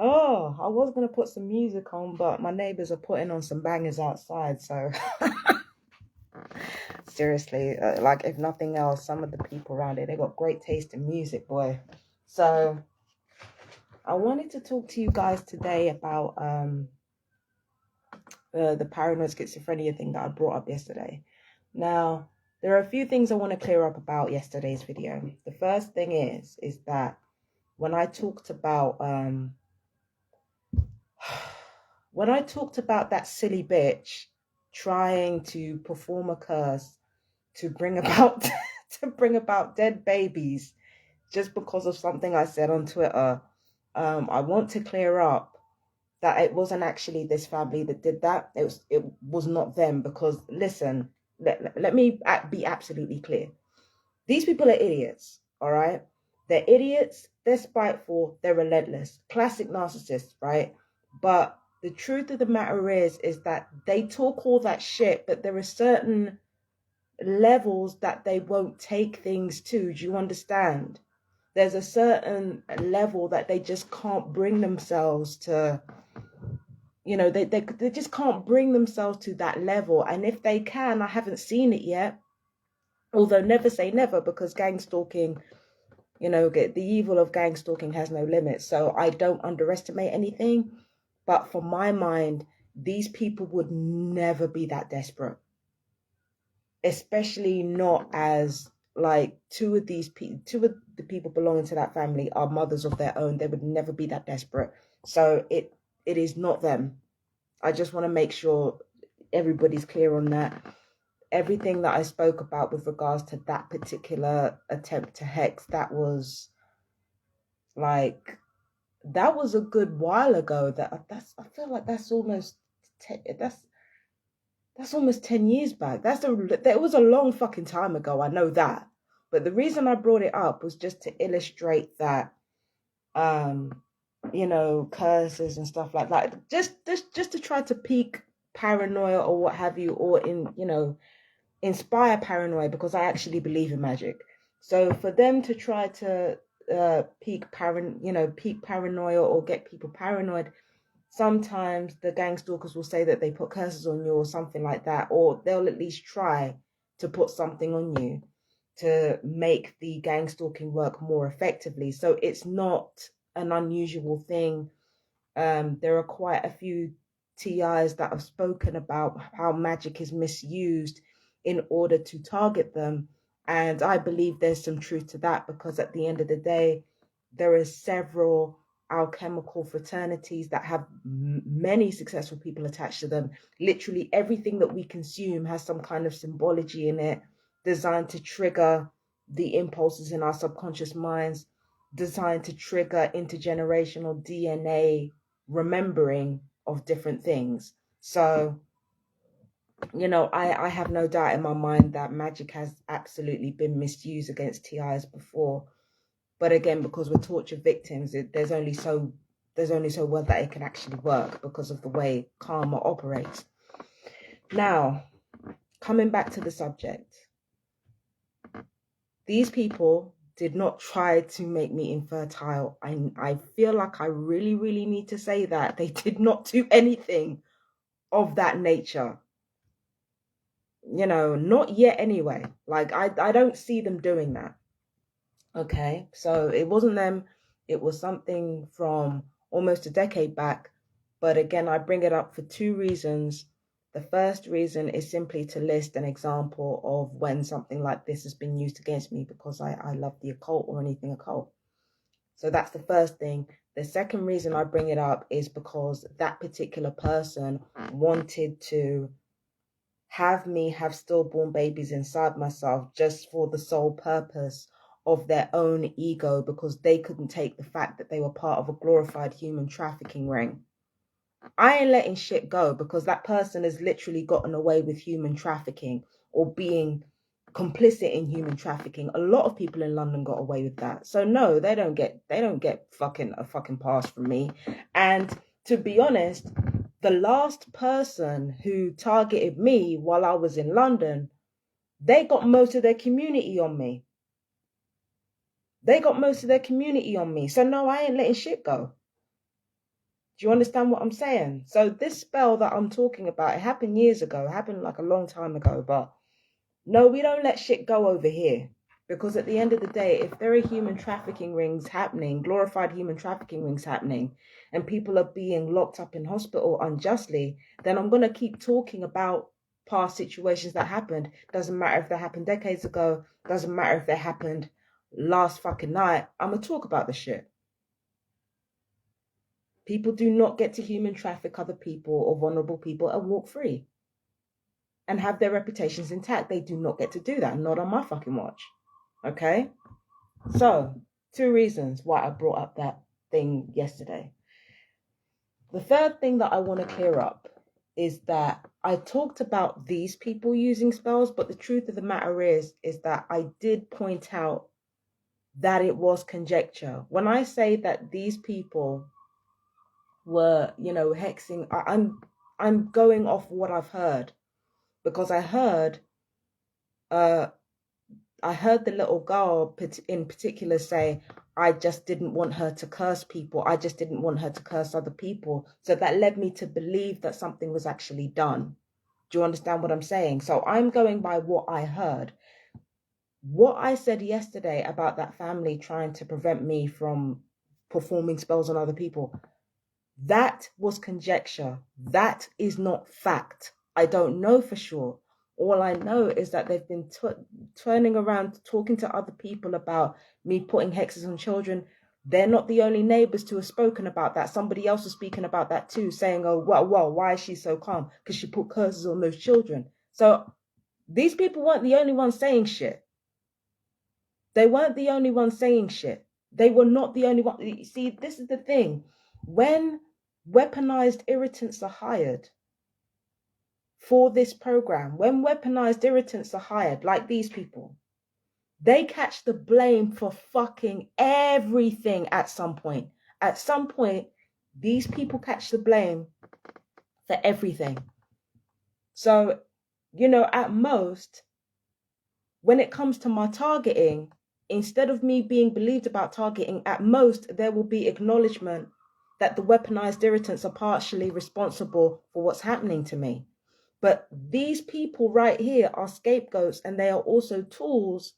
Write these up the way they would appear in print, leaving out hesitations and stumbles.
Oh, I was gonna put some music on, but my neighbors are putting on some bangers outside. So seriously, like if nothing else, some of the people around here, they got great taste in music, boy. So I wanted to talk to you guys today about the paranoid schizophrenia thing that I brought up yesterday. Now, there are a few things I want to clear up about yesterday's video. The first thing is that when I talked about when I talked about that silly bitch trying to perform a curse to bring about to bring about dead babies just because of something I said on Twitter, I want to clear up that it wasn't actually this family that did that. It was not them, because listen, let me be absolutely clear. These people are idiots, all right? They're idiots, they're spiteful, they're relentless. Classic narcissists, right? But the truth of the matter is that they talk all that shit, but there are certain levels that they won't take things to. Do you understand? There's a certain level that they just can't bring themselves to, they just can't bring themselves to that level. And if they can, I haven't seen it yet. Although never say never, because gang stalking, the evil of gang stalking has no limits. So I don't underestimate anything. But for my mind, these people would never be that desperate, especially not as like two of the people belonging to that family are mothers of their own. They would never be that desperate. So it is not them. I just want to make sure everybody's clear on that. Everything that I spoke about with regards to that particular attempt to hex, that was a good while ago. I feel like that's almost that's almost 10 years back. That was a long fucking time ago. I know that. But the reason I brought it up was just to illustrate that, curses and stuff like that. Just to try to pique paranoia or what have you, or inspire paranoia, because I actually believe in magic. So for them to try to pique paranoia or get people paranoid, sometimes the gang stalkers will say that they put curses on you or something like that, or they'll at least try to put something on you to make the gang stalking work more effectively. So it's not an unusual thing. There are quite a few TIs that have spoken about how magic is misused in order to target them. And I believe there's some truth to that, because at the end of the day, there are several alchemical fraternities that have many successful people attached to them. Literally everything that we consume has some kind of symbology in it, designed to trigger the impulses in our subconscious minds, designed to trigger intergenerational DNA remembering of different things. So, I have no doubt in my mind that magic has absolutely been misused against TIs before. But again, because we're torture victims, there's only so well that it can actually work, because of the way karma operates. Now, coming back to the subject, these people did not try to make me infertile. I feel like I really, really need to say that. They did not do anything of that nature. Not yet anyway. Like, I don't see them doing that. Okay, so it wasn't them. It was something from almost a decade back. But again, I bring it up for two reasons. The first reason is simply to list an example of when something like this has been used against me, because I love the occult or anything occult. So that's the first thing. The second reason I bring it up is because that particular person wanted to have me have stillborn babies inside myself, just for the sole purpose of their own ego, because they couldn't take the fact that they were part of a glorified human trafficking ring. I ain't letting shit go, because that person has literally gotten away with human trafficking, or being complicit in human trafficking. A lot of people in London got away with that. So no, they don't get a fucking pass from me. And to be honest, the last person who targeted me while I was in London, they got most of their community on me. So no, I ain't letting shit go. Do you understand what I'm saying? So this spell that I'm talking about, it happened years ago. It happened like a long time ago. But no, we don't let shit go over here. Because at the end of the day, if there are human trafficking rings happening, glorified human trafficking rings happening, and people are being locked up in hospital unjustly, then I'm going to keep talking about past situations that happened. Doesn't matter if they happened decades ago. Doesn't matter if they happened last fucking night. I'm going to talk about the shit. People do not get to human traffic other people or vulnerable people and walk free and have their reputations intact. They do not get to do that. Not on my fucking watch. Okay? So, 2 reasons why I brought up that thing yesterday. The third thing that I want to clear up is that I talked about these people using spells, but the truth of the matter is that I did point out that it was conjecture. When I say that these people were, hexing, I'm going off what I've heard, because I heard the little girl in particular say, I just didn't want her to curse people. I just didn't want her to curse other people. So that led me to believe that something was actually done. Do you understand what I'm saying? So I'm going by what I heard. What I said yesterday about that family trying to prevent me from performing spells on other people, that was conjecture. That is not fact. I don't know for sure. All I know is that they've been turning around, talking to other people about me putting hexes on children. They're not the only neighbors to have spoken about that. Somebody else was speaking about that too, saying, oh, well, why is she so calm? Because she put curses on those children. So these people weren't the only ones saying shit. They weren't the only ones saying shit. They were not the only one. See, this is the thing. When weaponized irritants are hired for this program, when weaponized irritants are hired, like these people, they catch the blame for fucking everything at some point. At some point, these people catch the blame for everything. So, at most, when it comes to my targeting, instead of me being believed about targeting, at most, there will be acknowledgement that the weaponized irritants are partially responsible for what's happening to me. But these people right here are scapegoats, and they are also tools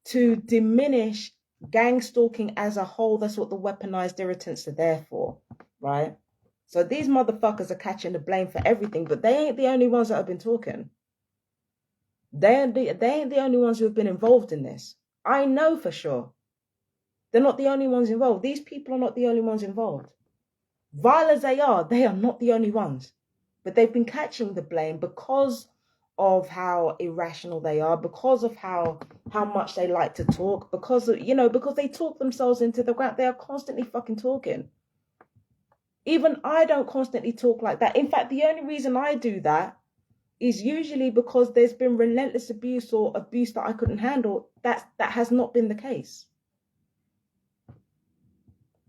to diminish gang stalking as a whole. That's what the weaponized irritants are there for, right? So these motherfuckers are catching the blame for everything, but they ain't the only ones that have been talking. They ain't the only ones who have been involved in this. I know for sure. They're not the only ones involved. These people are not the only ones involved. Vile as they are not the only ones. But they've been catching the blame because of how irrational they are, because of how much they like to talk, because they talk themselves into the ground. They are constantly fucking talking. Even I don't constantly talk like that. In fact, the only reason I do that is usually because there's been relentless abuse or abuse that I couldn't handle. That has not been the case.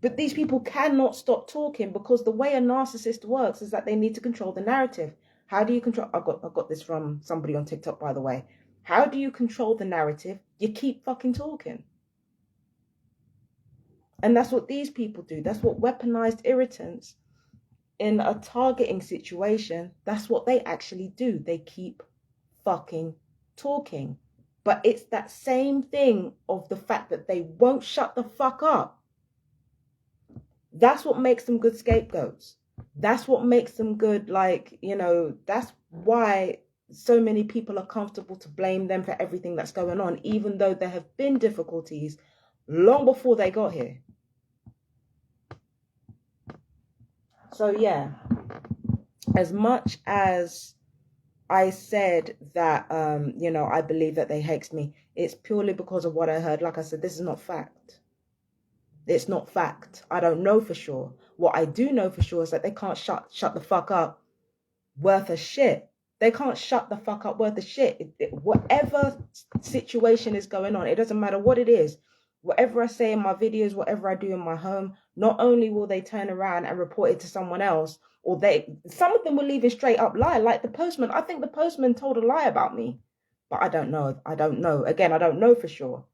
But these people cannot stop talking, because the way a narcissist works is that they need to control the narrative. How do you control? I got this from somebody on TikTok, by the way. How do you control the narrative? You keep fucking talking. And that's what these people do. That's what weaponized irritants in a targeting situation, that's what they actually do. They keep fucking talking. But it's that same thing of the fact that they won't shut the fuck up. That's what makes them good scapegoats. That's what makes them good, that's why so many people are comfortable to blame them for everything that's going on, even though there have been difficulties long before they got here. So yeah, as much as I said that, I believe that they hexed me, it's purely because of what I heard. Like I said, this is not fact. It's not fact. I don't know for sure. What I do know for sure is that they can't shut the fuck up worth a shit. They can't shut the fuck up worth a shit. Whatever situation is going on, it doesn't matter what it is. Whatever I say in my videos, whatever I do in my home, not only will they turn around and report it to someone else, or some of them will even straight up lie, like the postman. I think the postman told a lie about me, but I don't know. Again, I don't know for sure.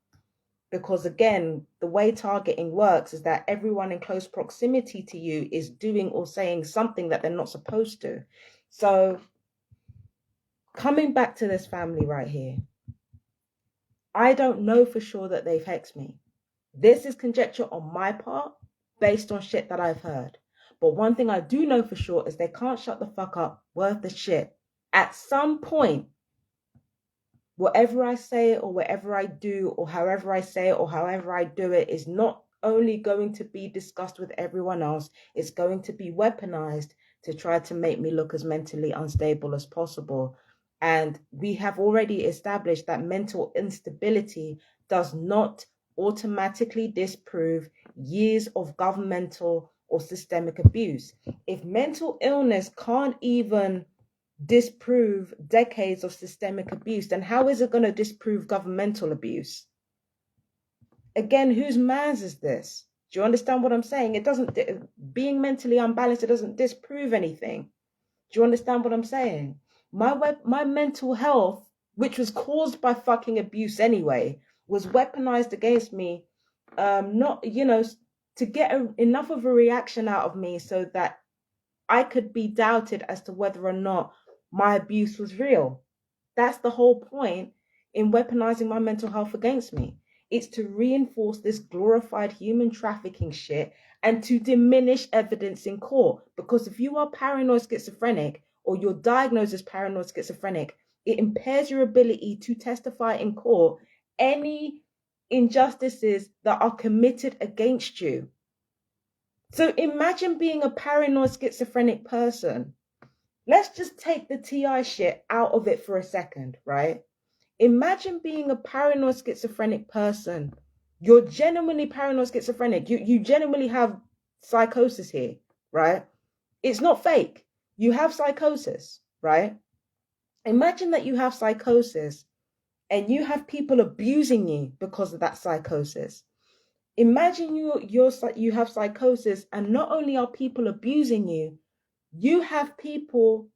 Because again, the way targeting works is that everyone in close proximity to you is doing or saying something that they're not supposed to. So coming back to this family right here, I don't know for sure that they've hexed me. This is conjecture on my part based on shit that I've heard. But one thing I do know for sure is they can't shut the fuck up worth the shit. At some point, whatever I say or whatever I do or however I say it or however I do it is not only going to be discussed with everyone else, it's going to be weaponized to try to make me look as mentally unstable as possible. And we have already established that mental instability does not automatically disprove years of governmental or systemic abuse. If mental illness can't even disprove decades of systemic abuse, then how is it going to disprove governmental abuse? Again, whose man's is this? Do you understand what I'm saying? It doesn't, being mentally unbalanced, it doesn't disprove anything. Do you understand what I'm saying? My mental health, which was caused by fucking abuse anyway, was weaponized against me, not, to get enough of a reaction out of me so that I could be doubted as to whether or not my abuse was real. That's the whole point in weaponizing my mental health against me. It's to reinforce this glorified human trafficking shit and to diminish evidence in court. Because if you are paranoid schizophrenic or you're diagnosed as paranoid schizophrenic, it impairs your ability to testify in court any injustices that are committed against you. So imagine being a paranoid schizophrenic person. Let's just take the TI shit out of it for a second, right? Imagine being a paranoid schizophrenic person. You're genuinely paranoid schizophrenic. You genuinely have psychosis here, right? It's not fake. You have psychosis, right? Imagine that you have psychosis and you have people abusing you because of that psychosis. Imagine you have psychosis and not only are people abusing you, you have people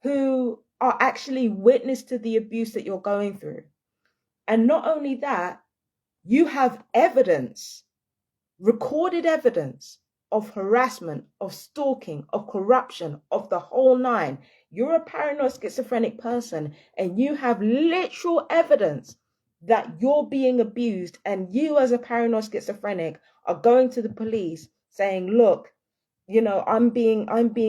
who are actually witness to the abuse that you're going through. And not only that, you have evidence, recorded evidence of harassment, of stalking, of corruption, of the whole nine. You're a paranoid schizophrenic person and you have literal evidence that you're being abused, and you as a paranoid schizophrenic are going to the police saying, look, I'm being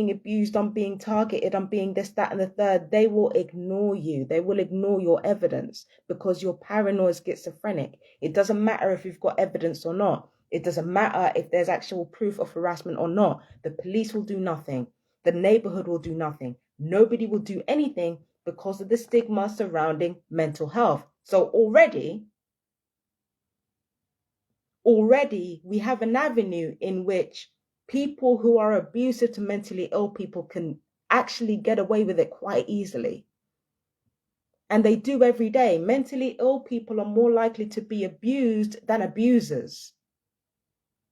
abused, I'm being targeted, I'm being this, that, and the third. They will ignore you. They will ignore your evidence because you're paranoid schizophrenic. It doesn't matter if you've got evidence or not. It doesn't matter if there's actual proof of harassment or not. The police will do nothing. The neighborhood will do nothing. Nobody will do anything because of the stigma surrounding mental health. So already we have an avenue in which people who are abusive to mentally ill people can actually get away with it quite easily. And they do every day. Mentally ill people are more likely to be abused than abusers.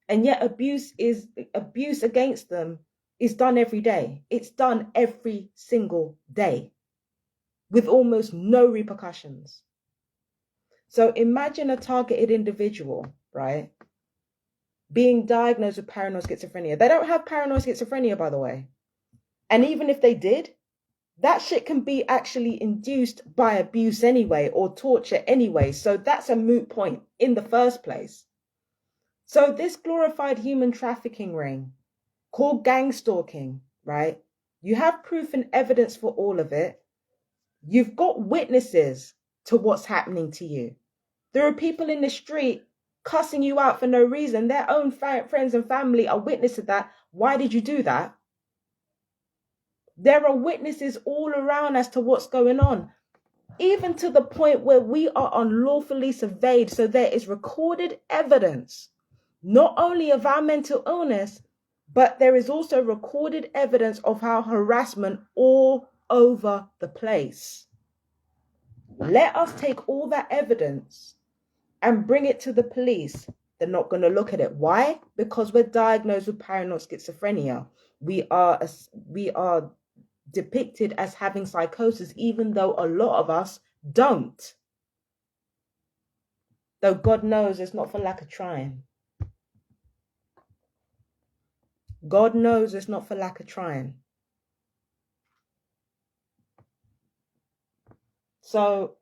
And yet abuse against them is done every day. It's done every single day with almost no repercussions. So imagine a targeted individual, right, being diagnosed with paranoid schizophrenia. They don't have paranoid schizophrenia, by the way. And even if they did, that shit can be actually induced by abuse anyway, or torture anyway. So that's a moot point in the first place. So this glorified human trafficking ring called gangstalking, right? You have proof and evidence for all of it. You've got witnesses to what's happening to you. There are people in the street cussing you out for no reason. Their own friends and family are witness to that. Why did you do that? There are witnesses all around as to what's going on, even to the point where we are unlawfully surveyed. So there is recorded evidence, not only of our mental illness, but there is also recorded evidence of our harassment all over the place. Let us take all that evidence and bring it to the police. They're not going to look at it. Why? Because we're diagnosed with paranoid schizophrenia. We are depicted as having psychosis, even though a lot of us don't. Though God knows it's not for lack of trying. God knows it's not for lack of trying. So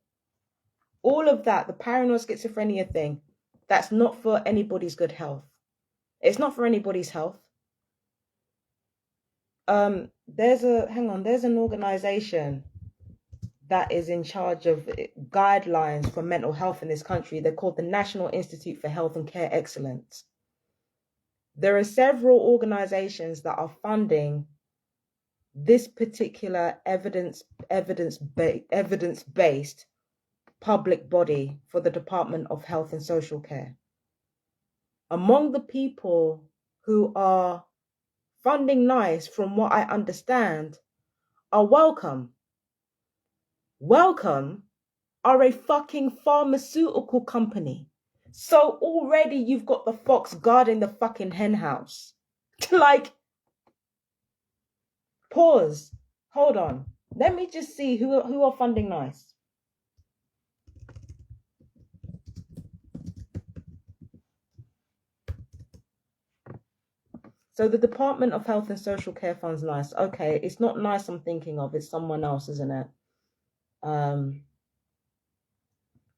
all of that, the paranoid schizophrenia thing, that's not for anybody's good health. It's not for anybody's health. There's an organization that is in charge of guidelines for mental health in this country. They're called the National Institute for Health and Care Excellence. There are several organizations that are funding this particular evidence-based public body for the Department of Health and Social Care. Among the people who are funding NICE, from what I understand, are Wellcome are a fucking pharmaceutical company. So already you've got the fox guarding the fucking hen house. Like, pause. Hold on. Let me just see who are funding NICE. So the Department of Health and Social Care funds NICE. Okay, it's not NICE I'm thinking of. It's someone else, isn't it?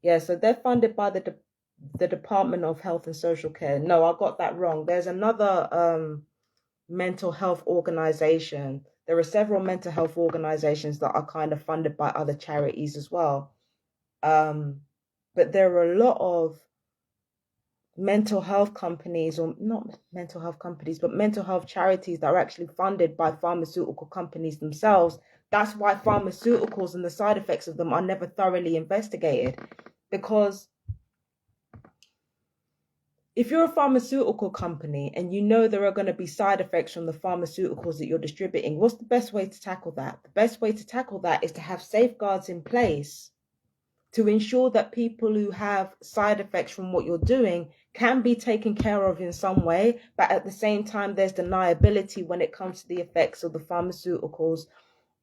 Yeah, so they're funded by the Department of Health and Social Care. No, I got that wrong. There's another mental health organization. There are several mental health organizations that are kind of funded by other charities as well. But there are a lot of mental health companies, or not mental health companies, but mental health charities that are actually funded by pharmaceutical companies themselves. That's why pharmaceuticals and the side effects of them are never thoroughly investigated. Because if you're a pharmaceutical company and you know there are going to be side effects from the pharmaceuticals that you're distributing, what's the best way to tackle that? The best way to tackle that is to have safeguards in place to ensure that people who have side effects from what you're doing can be taken care of in some way, but at the same time, there's deniability when it comes to the effects of the pharmaceuticals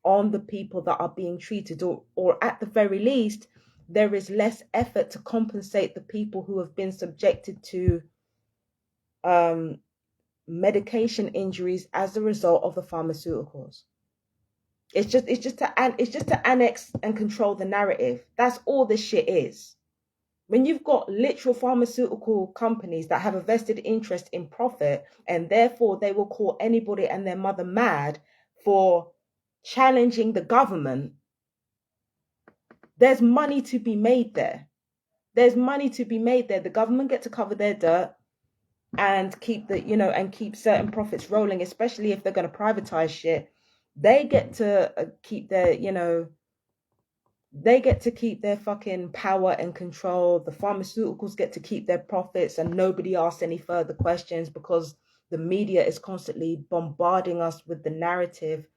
on the people that are being treated, or at the very least, there is less effort to compensate the people who have been subjected to medication injuries as a result of the pharmaceuticals. It's just to annex and control the narrative. That's all this shit is. When you've got literal pharmaceutical companies that have a vested interest in profit, and therefore they will call anybody and their mother mad for challenging the government, there's money to be made there. There's money to be made there. The government get to cover their dirt and keep keep certain profits rolling, especially if they're going to privatize shit. They get to keep their, they get to keep their fucking power and control. The pharmaceuticals get to keep their profits, and nobody asks any further questions because the media is constantly bombarding us with the narrative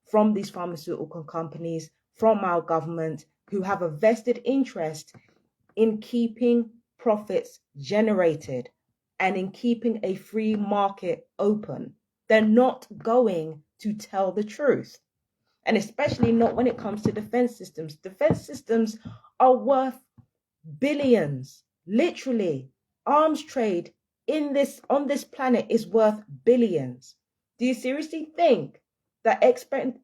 from these pharmaceutical companies, from our government, who have a vested interest in keeping profits generated and in keeping a free market open. They're not going to tell the truth. And especially not when it comes to defense systems. Defense systems are worth billions. Literally, arms trade on this planet is worth billions. Do you seriously think that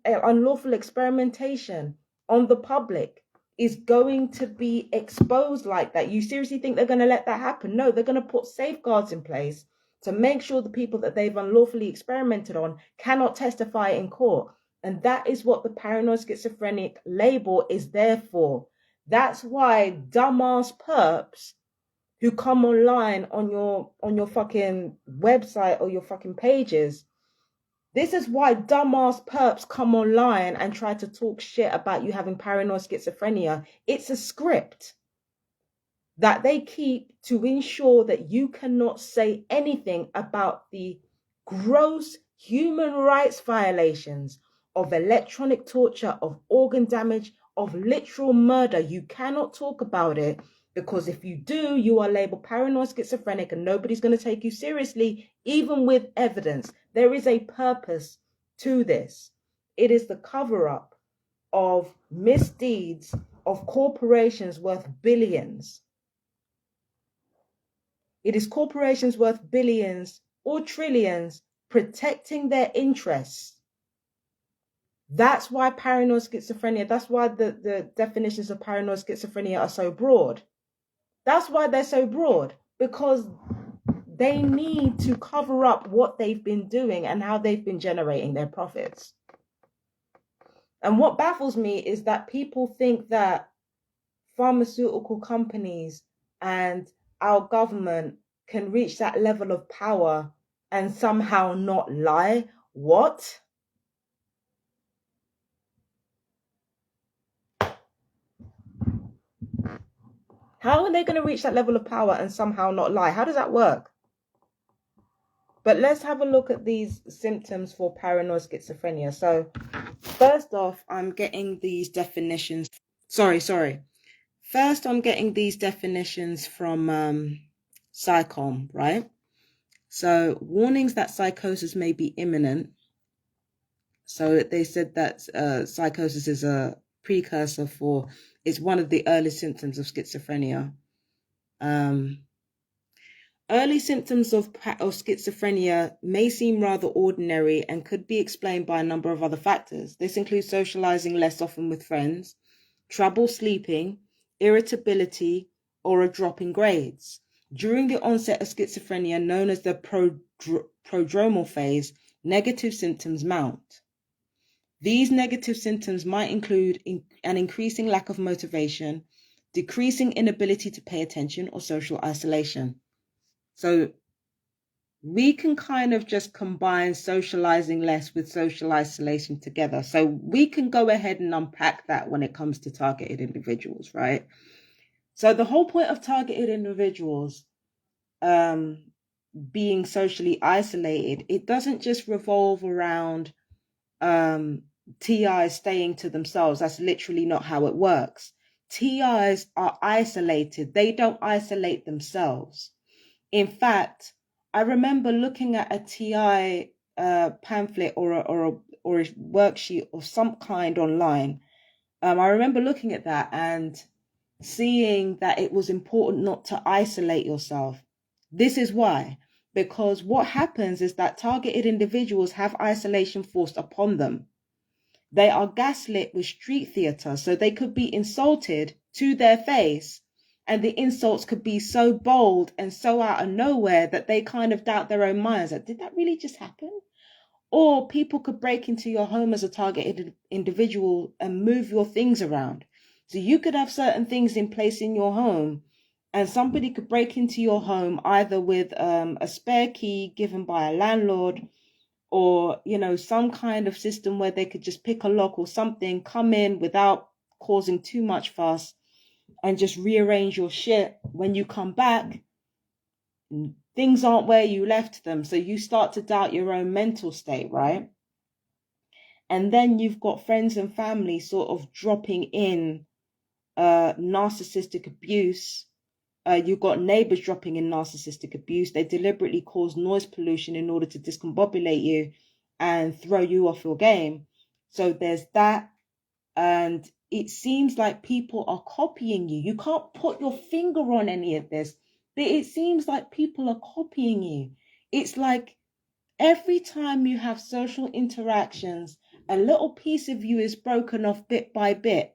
unlawful experimentation on the public is going to be exposed like that? You seriously think they're going to let that happen? No, they're going to put safeguards in place to make sure the people that they've unlawfully experimented on cannot testify in court. And that is what the paranoid schizophrenic label is there for. That's why dumbass perps who come online on your fucking website or your fucking pages, this is why dumbass perps come online and try to talk shit about you having paranoid schizophrenia. It's a script that they keep to ensure that you cannot say anything about the gross human rights violations of electronic torture, of organ damage, of literal murder. You cannot talk about it, because if you do, you are labeled paranoid schizophrenic and nobody's going to take you seriously, even with evidence. There is a purpose to this. It is the cover-up of misdeeds of corporations worth billions. It is corporations worth billions or trillions protecting their interests. That's why paranoid schizophrenia, that's why the definitions of paranoid schizophrenia are so broad. That's why they're so broad, because they need to cover up what they've been doing and how they've been generating their profits. And what baffles me is that people think that pharmaceutical companies and our government can reach that level of power and somehow not lie. What? How are they going to reach that level of power and somehow not lie? How does that work? But let's have a look at these symptoms for paranoid schizophrenia. So first off, I'm getting these definitions. Sorry. First, I'm getting these definitions from Psychom, right? So warnings that psychosis may be imminent. So they said that psychosis is a precursor for, it's one of the early symptoms of schizophrenia. Early symptoms of schizophrenia may seem rather ordinary and could be explained by a number of other factors. This includes socializing less often with friends, trouble sleeping, irritability, or a drop in grades. During the onset of schizophrenia, known as the prodromal phase, negative symptoms mount. These negative symptoms might include an increasing lack of motivation, decreasing inability to pay attention, or social isolation. So we can kind of just combine socializing less with social isolation together. So we can go ahead and unpack that when it comes to targeted individuals, right? So the whole point of targeted individuals being socially isolated, it doesn't just revolve around TIs staying to themselves. That's literally not how it works. TIs are isolated. They don't isolate themselves. In fact, I remember looking at a TI pamphlet or a worksheet of some kind online. I remember looking at that and seeing that it was important not to isolate yourself. This is why. Because what happens is that targeted individuals have isolation forced upon them. They are gaslit with street theater, so they could be insulted to their face, and the insults could be so bold and so out of nowhere that they kind of doubt their own minds. Like, did that really just happen? Or people could break into your home as a targeted individual and move your things around. So you could have certain things in place in your home, and somebody could break into your home either with a spare key given by a landlord, or, you know, some kind of system where they could just pick a lock or something, come in without causing too much fuss, and just rearrange your shit. When you come back, things aren't where you left them. So you start to doubt your own mental state, right? And then you've got friends and family sort of dropping in narcissistic abuse. You've got neighbors dropping in narcissistic abuse. They deliberately cause noise pollution in order to discombobulate you and throw you off your game. So there's that. And it seems like people are copying you. You can't put your finger on any of this, but it seems like people are copying you. It's like every time you have social interactions, a little piece of you is broken off bit by bit.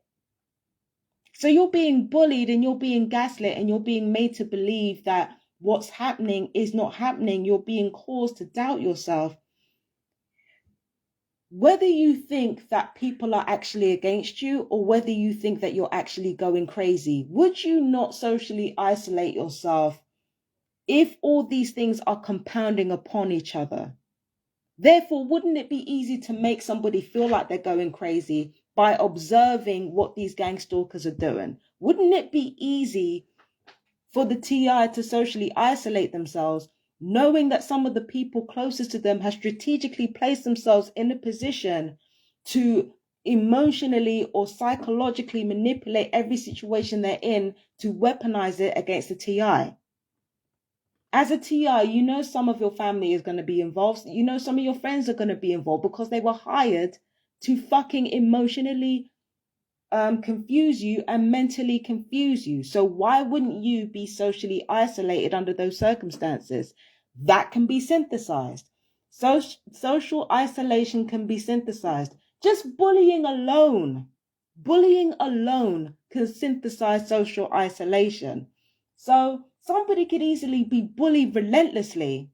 So you're being bullied and you're being gaslit and you're being made to believe that what's happening is not happening. You're being caused to doubt yourself. Whether you think that people are actually against you or whether you think that you're actually going crazy, would you not socially isolate yourself if all these things are compounding upon each other? Therefore, wouldn't it be easy to make somebody feel like they're going crazy by observing what these gang stalkers are doing? Wouldn't it be easy for the TI to socially isolate themselves, knowing that some of the people closest to them have strategically placed themselves in a position to emotionally or psychologically manipulate every situation they're in to weaponize it against the TI? As a TI, you know some of your family is going to be involved. You know some of your friends are going to be involved because they were hired to fucking emotionally confuse you and mentally confuse you. So why wouldn't you be socially isolated under those circumstances? That can be synthesized. Social isolation can be synthesized. Just bullying alone can synthesize social isolation. So somebody could easily be bullied relentlessly,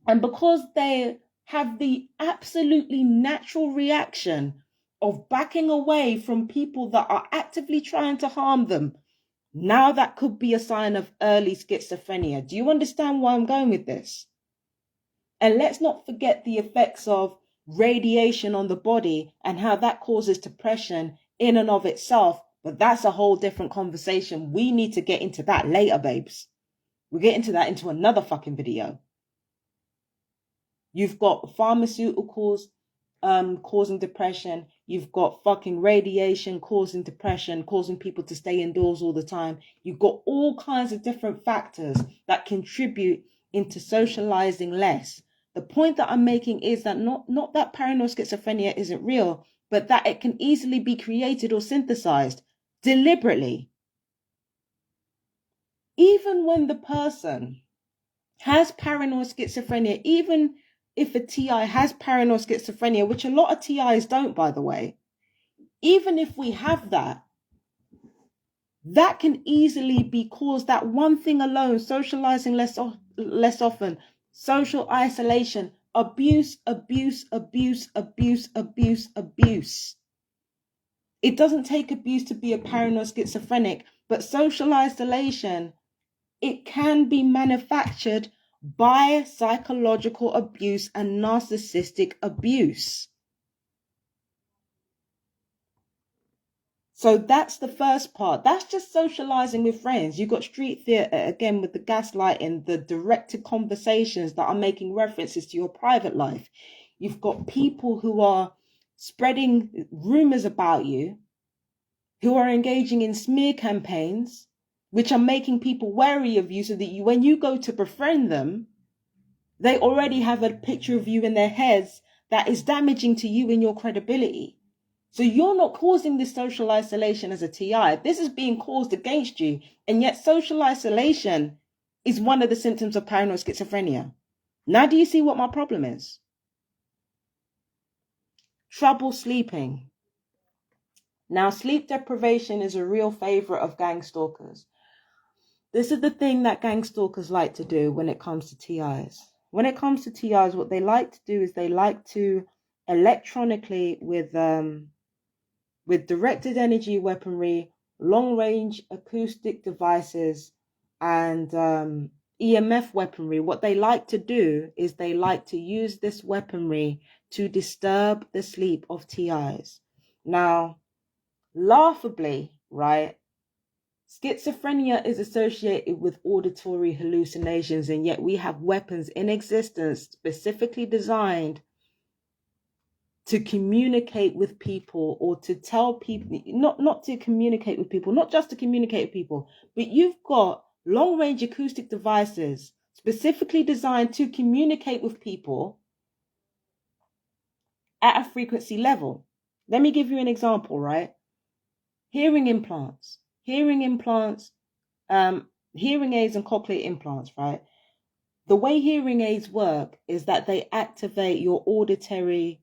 and because they have the absolutely natural reaction of backing away from people that are actively trying to harm them, now that could be a sign of early schizophrenia. Do you understand why I'm going with this? And let's not forget the effects of radiation on the body and how that causes depression in and of itself. But that's a whole different conversation. We need to get into that later, babes. We'll get into that into another fucking video. You've got pharmaceuticals causing depression. You've got fucking radiation causing depression, causing people to stay indoors all the time. You've got all kinds of different factors that contribute into socializing less. The point that I'm making is that not that paranoid schizophrenia isn't real, but that it can easily be created or synthesized deliberately. Even when the person has paranoid schizophrenia, even if a TI has paranoid schizophrenia, which a lot of TIs don't, by the way, even if we have that, that can easily be caused, that one thing alone, socializing less often, social isolation, abuse. It doesn't take abuse to be a paranoid schizophrenic, but social isolation, it can be manufactured by psychological abuse and narcissistic abuse. So that's the first part. That's just socializing with friends. You've got street theater, again, with the gaslighting, the directed conversations that are making references to your private life. You've got people who are spreading rumors about you, who are engaging in smear campaigns, which are making people wary of you, so that when you go to befriend them, they already have a picture of you in their heads that is damaging to you and your credibility. So you're not causing this social isolation as a TI. This is being caused against you. And yet social isolation is one of the symptoms of paranoid schizophrenia. Now do you see what my problem is? Trouble sleeping. Now, sleep deprivation is a real favorite of gang stalkers. This is the thing that gang stalkers like to do when it comes to TIs. When it comes to TIs, what they like to do is they like to electronically, with directed energy weaponry, long-range acoustic devices, and EMF weaponry, what they like to do is they like to use this weaponry to disturb the sleep of TIs. Now, laughably, right, schizophrenia is associated with auditory hallucinations, and yet we have weapons in existence specifically designed to communicate with people, or to tell people, not to communicate with people, not just to communicate with people, but you've got long-range acoustic devices specifically designed to communicate with people at a frequency level. Let me give you an example, right? Hearing implants, hearing aids and cochlear implants, right? The way hearing aids work is that they activate your auditory,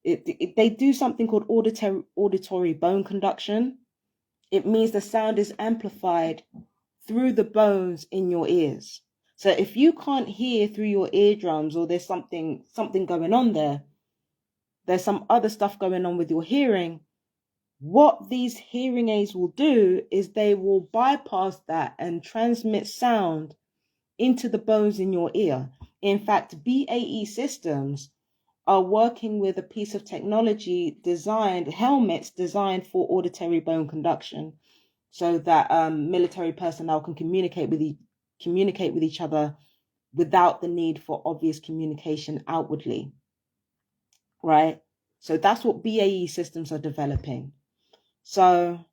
they do something called auditory bone conduction. It means the sound is amplified through the bones in your ears. So if you can't hear through your eardrums, or there's something going on there's some other stuff going on with your hearing, what these hearing aids will do is they will bypass that and transmit sound into the bones in your ear. In fact, BAE Systems are working with a piece of technology helmets designed for auditory bone conduction, so that military personnel can communicate with each other without the need for obvious communication outwardly, right? So that's what BAE Systems are developing. So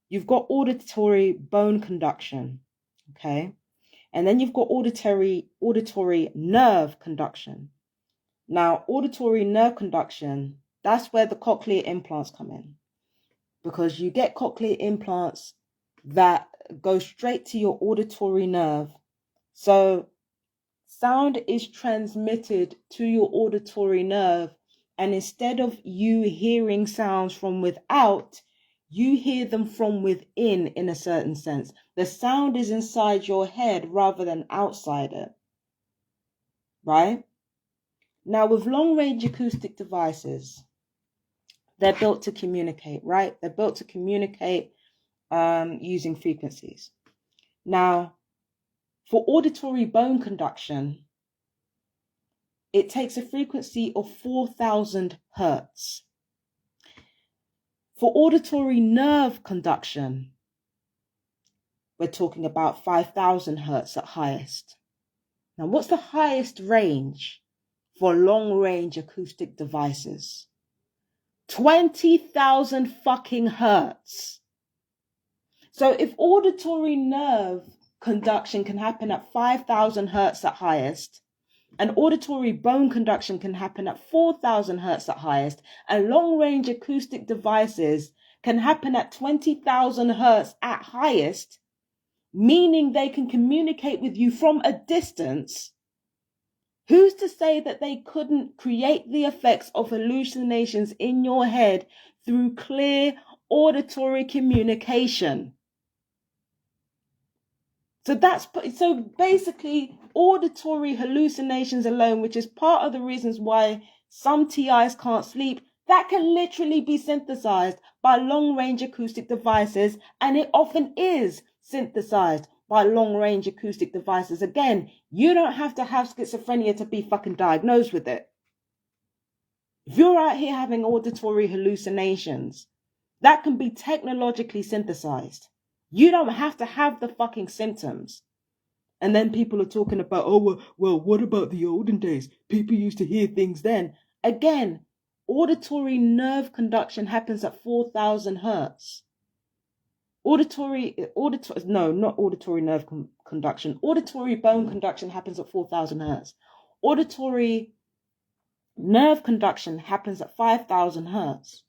you've got auditory bone conduction, okay? And then you've got auditory nerve conduction. Now, auditory nerve conduction, that's where the cochlear implants come in. because you get cochlear implants that go straight to your auditory nerve. So sound is transmitted to your auditory nerve, and instead of you hearing sounds from without, you hear them from within in a certain sense. The sound is inside your head rather than outside it, right? Now, with long-range acoustic devices, they're built to communicate, right? They're built to communicate using frequencies. Now, for auditory bone conduction, it takes a frequency of 4,000 hertz. For auditory nerve conduction, we're talking about 5,000 hertz at highest. Now, what's the highest range for long-range acoustic devices? 20,000 fucking hertz. So if auditory nerve conduction can happen at 5,000 hertz at highest, and auditory bone conduction can happen at 4,000 hertz at highest, and long-range acoustic devices can happen at 20,000 hertz at highest, meaning they can communicate with you from a distance, who's to say that they couldn't create the effects of hallucinations in your head through clear auditory communication? So basically auditory hallucinations alone, which is part of the reasons why some TIs can't sleep, that can literally be synthesized by long-range acoustic devices, and it often is synthesized by long-range acoustic devices. Again, you don't have to have schizophrenia to be fucking diagnosed with it. If you're out here having auditory hallucinations, that can be technologically synthesized. You don't have to have the fucking symptoms. And then people are talking about, oh, well, what about the olden days? People used to hear things then. Again, auditory nerve conduction happens at 4,000 hertz. Auditory bone conduction happens at 4,000 hertz. Auditory nerve conduction happens at 5,000 hertz.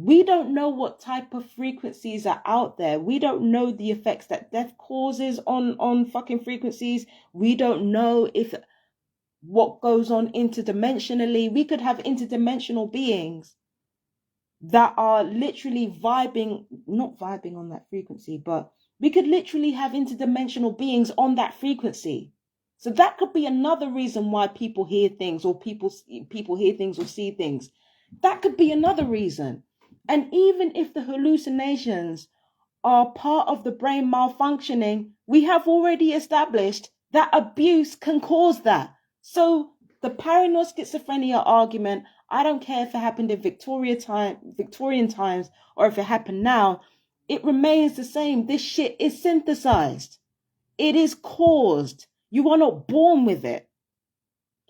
We don't know what type of frequencies are out there. We don't know the effects that death causes on fucking frequencies. We don't know if what goes on interdimensionally. We could have interdimensional beings that are literally not vibing on that frequency, but we could literally have interdimensional beings on that frequency. So that could be another reason why people hear things, or people hear things or see things. That could be another reason. And even if the hallucinations are part of the brain malfunctioning, we have already established that abuse can cause that. So the paranoid schizophrenia argument, I don't care if it happened in Victorian times or if it happened now, it remains the same. This shit is synthesized. It is caused. You are not born with it.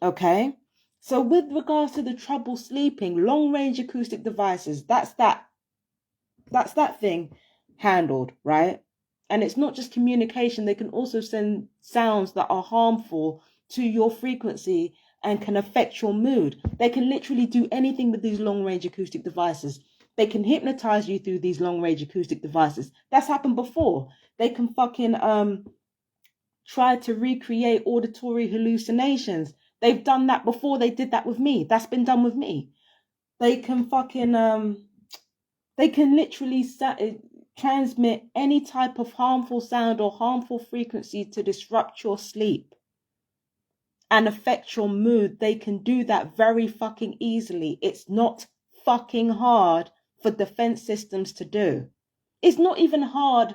Okay? So with regards to the trouble sleeping, long-range acoustic devices, that's that thing handled, right? And it's not just communication. They can also send sounds that are harmful to your frequency and can affect your mood. They can literally do anything with these long-range acoustic devices. They can hypnotize you through these long-range acoustic devices. That's happened before. They can fucking try to recreate auditory hallucinations. They've done that before. They did that with me. That's been done with me. They can fucking they can literally transmit any type of harmful sound or harmful frequency to disrupt your sleep and affect your mood. They can do that very fucking easily. It's not fucking hard for defense systems to do. It's not even hard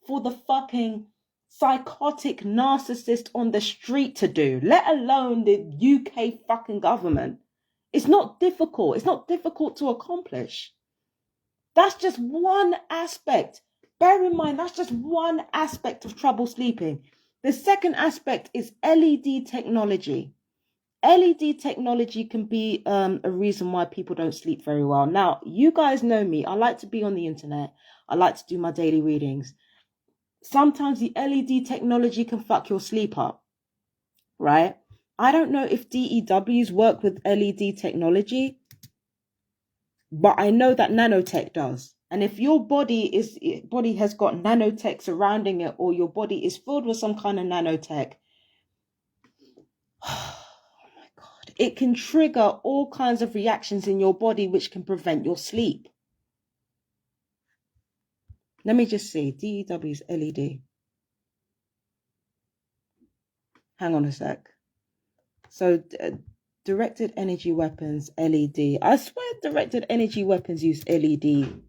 for the fucking psychotic narcissist on the street to do, let alone the UK fucking government. It's not difficult. It's not difficult to accomplish. That's just one aspect. Bear in mind, that's just one aspect of trouble sleeping. The second aspect is LED technology. LED technology can be a reason why people don't sleep very well. Now, you guys know me. I like to be on the internet. I like to do my daily readings. Sometimes the LED technology can fuck your sleep up, right? I don't know if DEWs work with LED technology. But I know that nanotech does. And if your body has got nanotech surrounding it, or your body is filled with some kind of nanotech, oh my God, it can trigger all kinds of reactions in your body which can prevent your sleep. Let me just see. DEW's LED. Hang on a sec. So directed energy weapons, LED. I swear directed energy weapons use LED.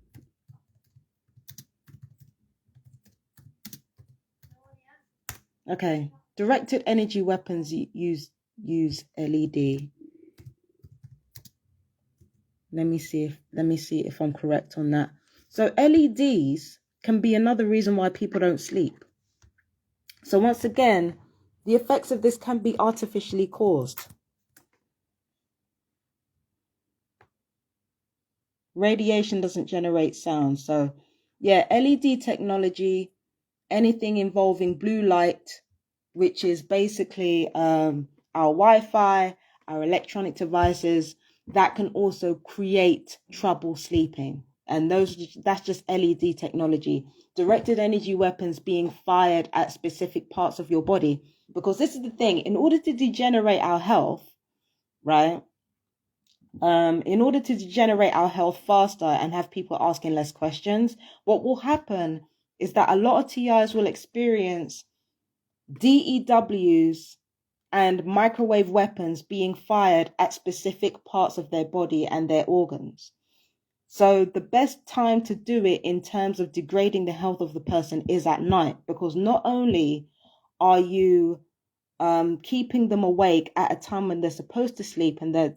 Okay. Directed energy weapons use LED. Let me see if I'm correct on that. So LEDs can be another reason why people don't sleep. So once again, the effects of this can be artificially caused. Radiation doesn't generate sound. So yeah, LED technology, anything involving blue light, which is basically our Wi-Fi, our electronic devices, that can also create trouble sleeping. And that's just LED technology. Directed energy weapons being fired at specific parts of your body. Because this is the thing, in order to degenerate our health, right? In order to degenerate our health faster and have people asking less questions, what will happen is that a lot of TIs will experience DEWs and microwave weapons being fired at specific parts of their body and their organs. So the best time to do it in terms of degrading the health of the person is at night, because not only are you keeping them awake at a time when they're supposed to sleep and their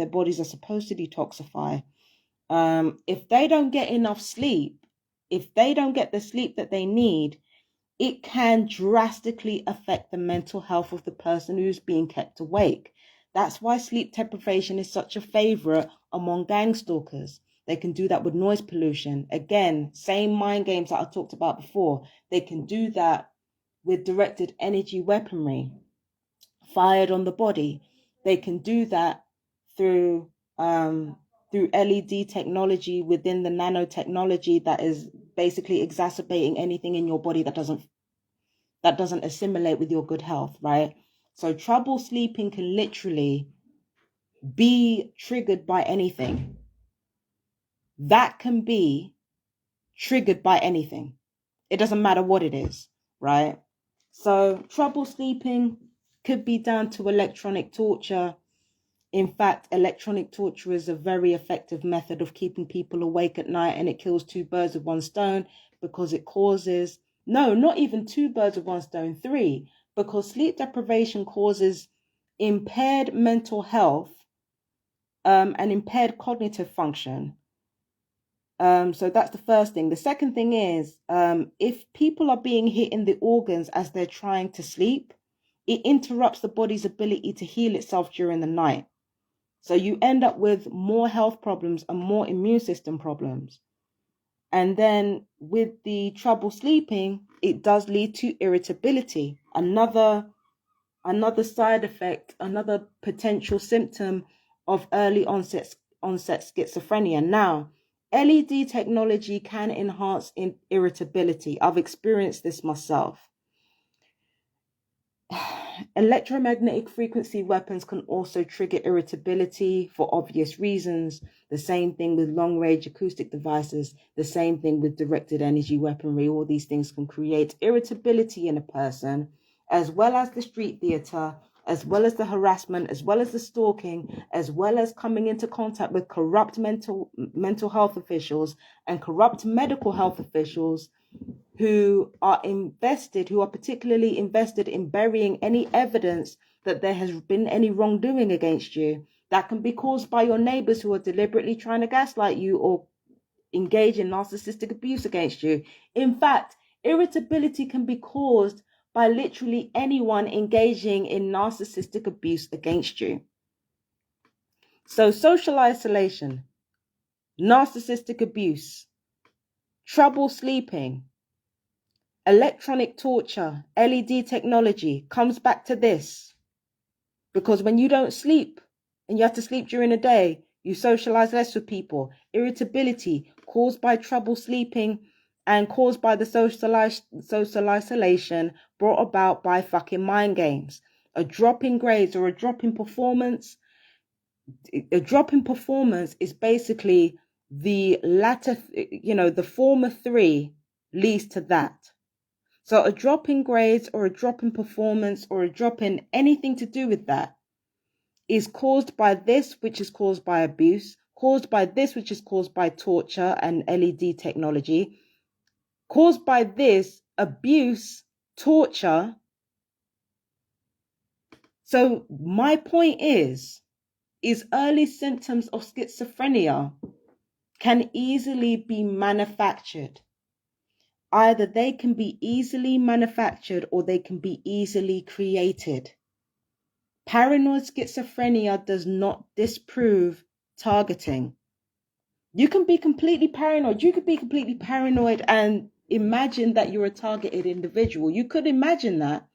bodies are supposed to detoxify. If they don't get enough sleep, if they don't get the sleep that they need, it can drastically affect the mental health of the person who's being kept awake. That's why sleep deprivation is such a favorite among gang stalkers. They can do that with noise pollution. Again, same mind games that I talked about before. They can do that with directed energy weaponry fired on the body. They can do that through LED technology within the nanotechnology that is basically exacerbating anything in your body that doesn't assimilate with your good health, right? So trouble sleeping can literally be triggered by anything. That can be triggered by anything. It doesn't matter what it is, right? So trouble sleeping could be down to electronic torture. In fact, electronic torture is a very effective method of keeping people awake at night, and it kills two birds with one stone because it causes, no, not even two birds with one stone, three, because sleep deprivation causes impaired mental health and impaired cognitive function. So that's the first thing. The second thing is, if people are being hit in the organs as they're trying to sleep, it interrupts the body's ability to heal itself during the night. So you end up with more health problems and more immune system problems. And then with the trouble sleeping, it does lead to irritability. Another side effect, another potential symptom of early onset schizophrenia. Now, LED technology can enhance irritability. I've experienced this myself. Electromagnetic frequency weapons can also trigger irritability for obvious reasons. The same thing with long-range acoustic devices, the same thing with directed energy weaponry. All these things can create irritability in a person, as well as the street theater, as well as the harassment, as well as the stalking, as well as coming into contact with corrupt mental health officials and corrupt medical health officials who are particularly invested in burying any evidence that there has been any wrongdoing against you. That can be caused by your neighbors who are deliberately trying to gaslight you or engage in narcissistic abuse against you. In fact, irritability can be caused by literally anyone engaging in narcissistic abuse against you. So social isolation, narcissistic abuse, trouble sleeping, electronic torture, LED technology comes back to this. Because when you don't sleep and you have to sleep during the day, You socialize less with people. Irritability caused by trouble sleeping and caused by the social isolation brought about by fucking mind games. A drop in grades or a drop in performance. A drop in performance is basically the latter, the former three leads to that. So a drop in grades or a drop in performance or a drop in anything to do with that is caused by this, which is caused by abuse, caused by this, which is caused by torture and LED technology, caused by this, abuse, torture. So my point is early symptoms of schizophrenia can easily be manufactured. Either they can be easily manufactured or they can be easily created. Paranoid schizophrenia does not disprove targeting. You can be completely paranoid. You could be completely paranoid and imagine that you're a targeted individual. You could imagine that.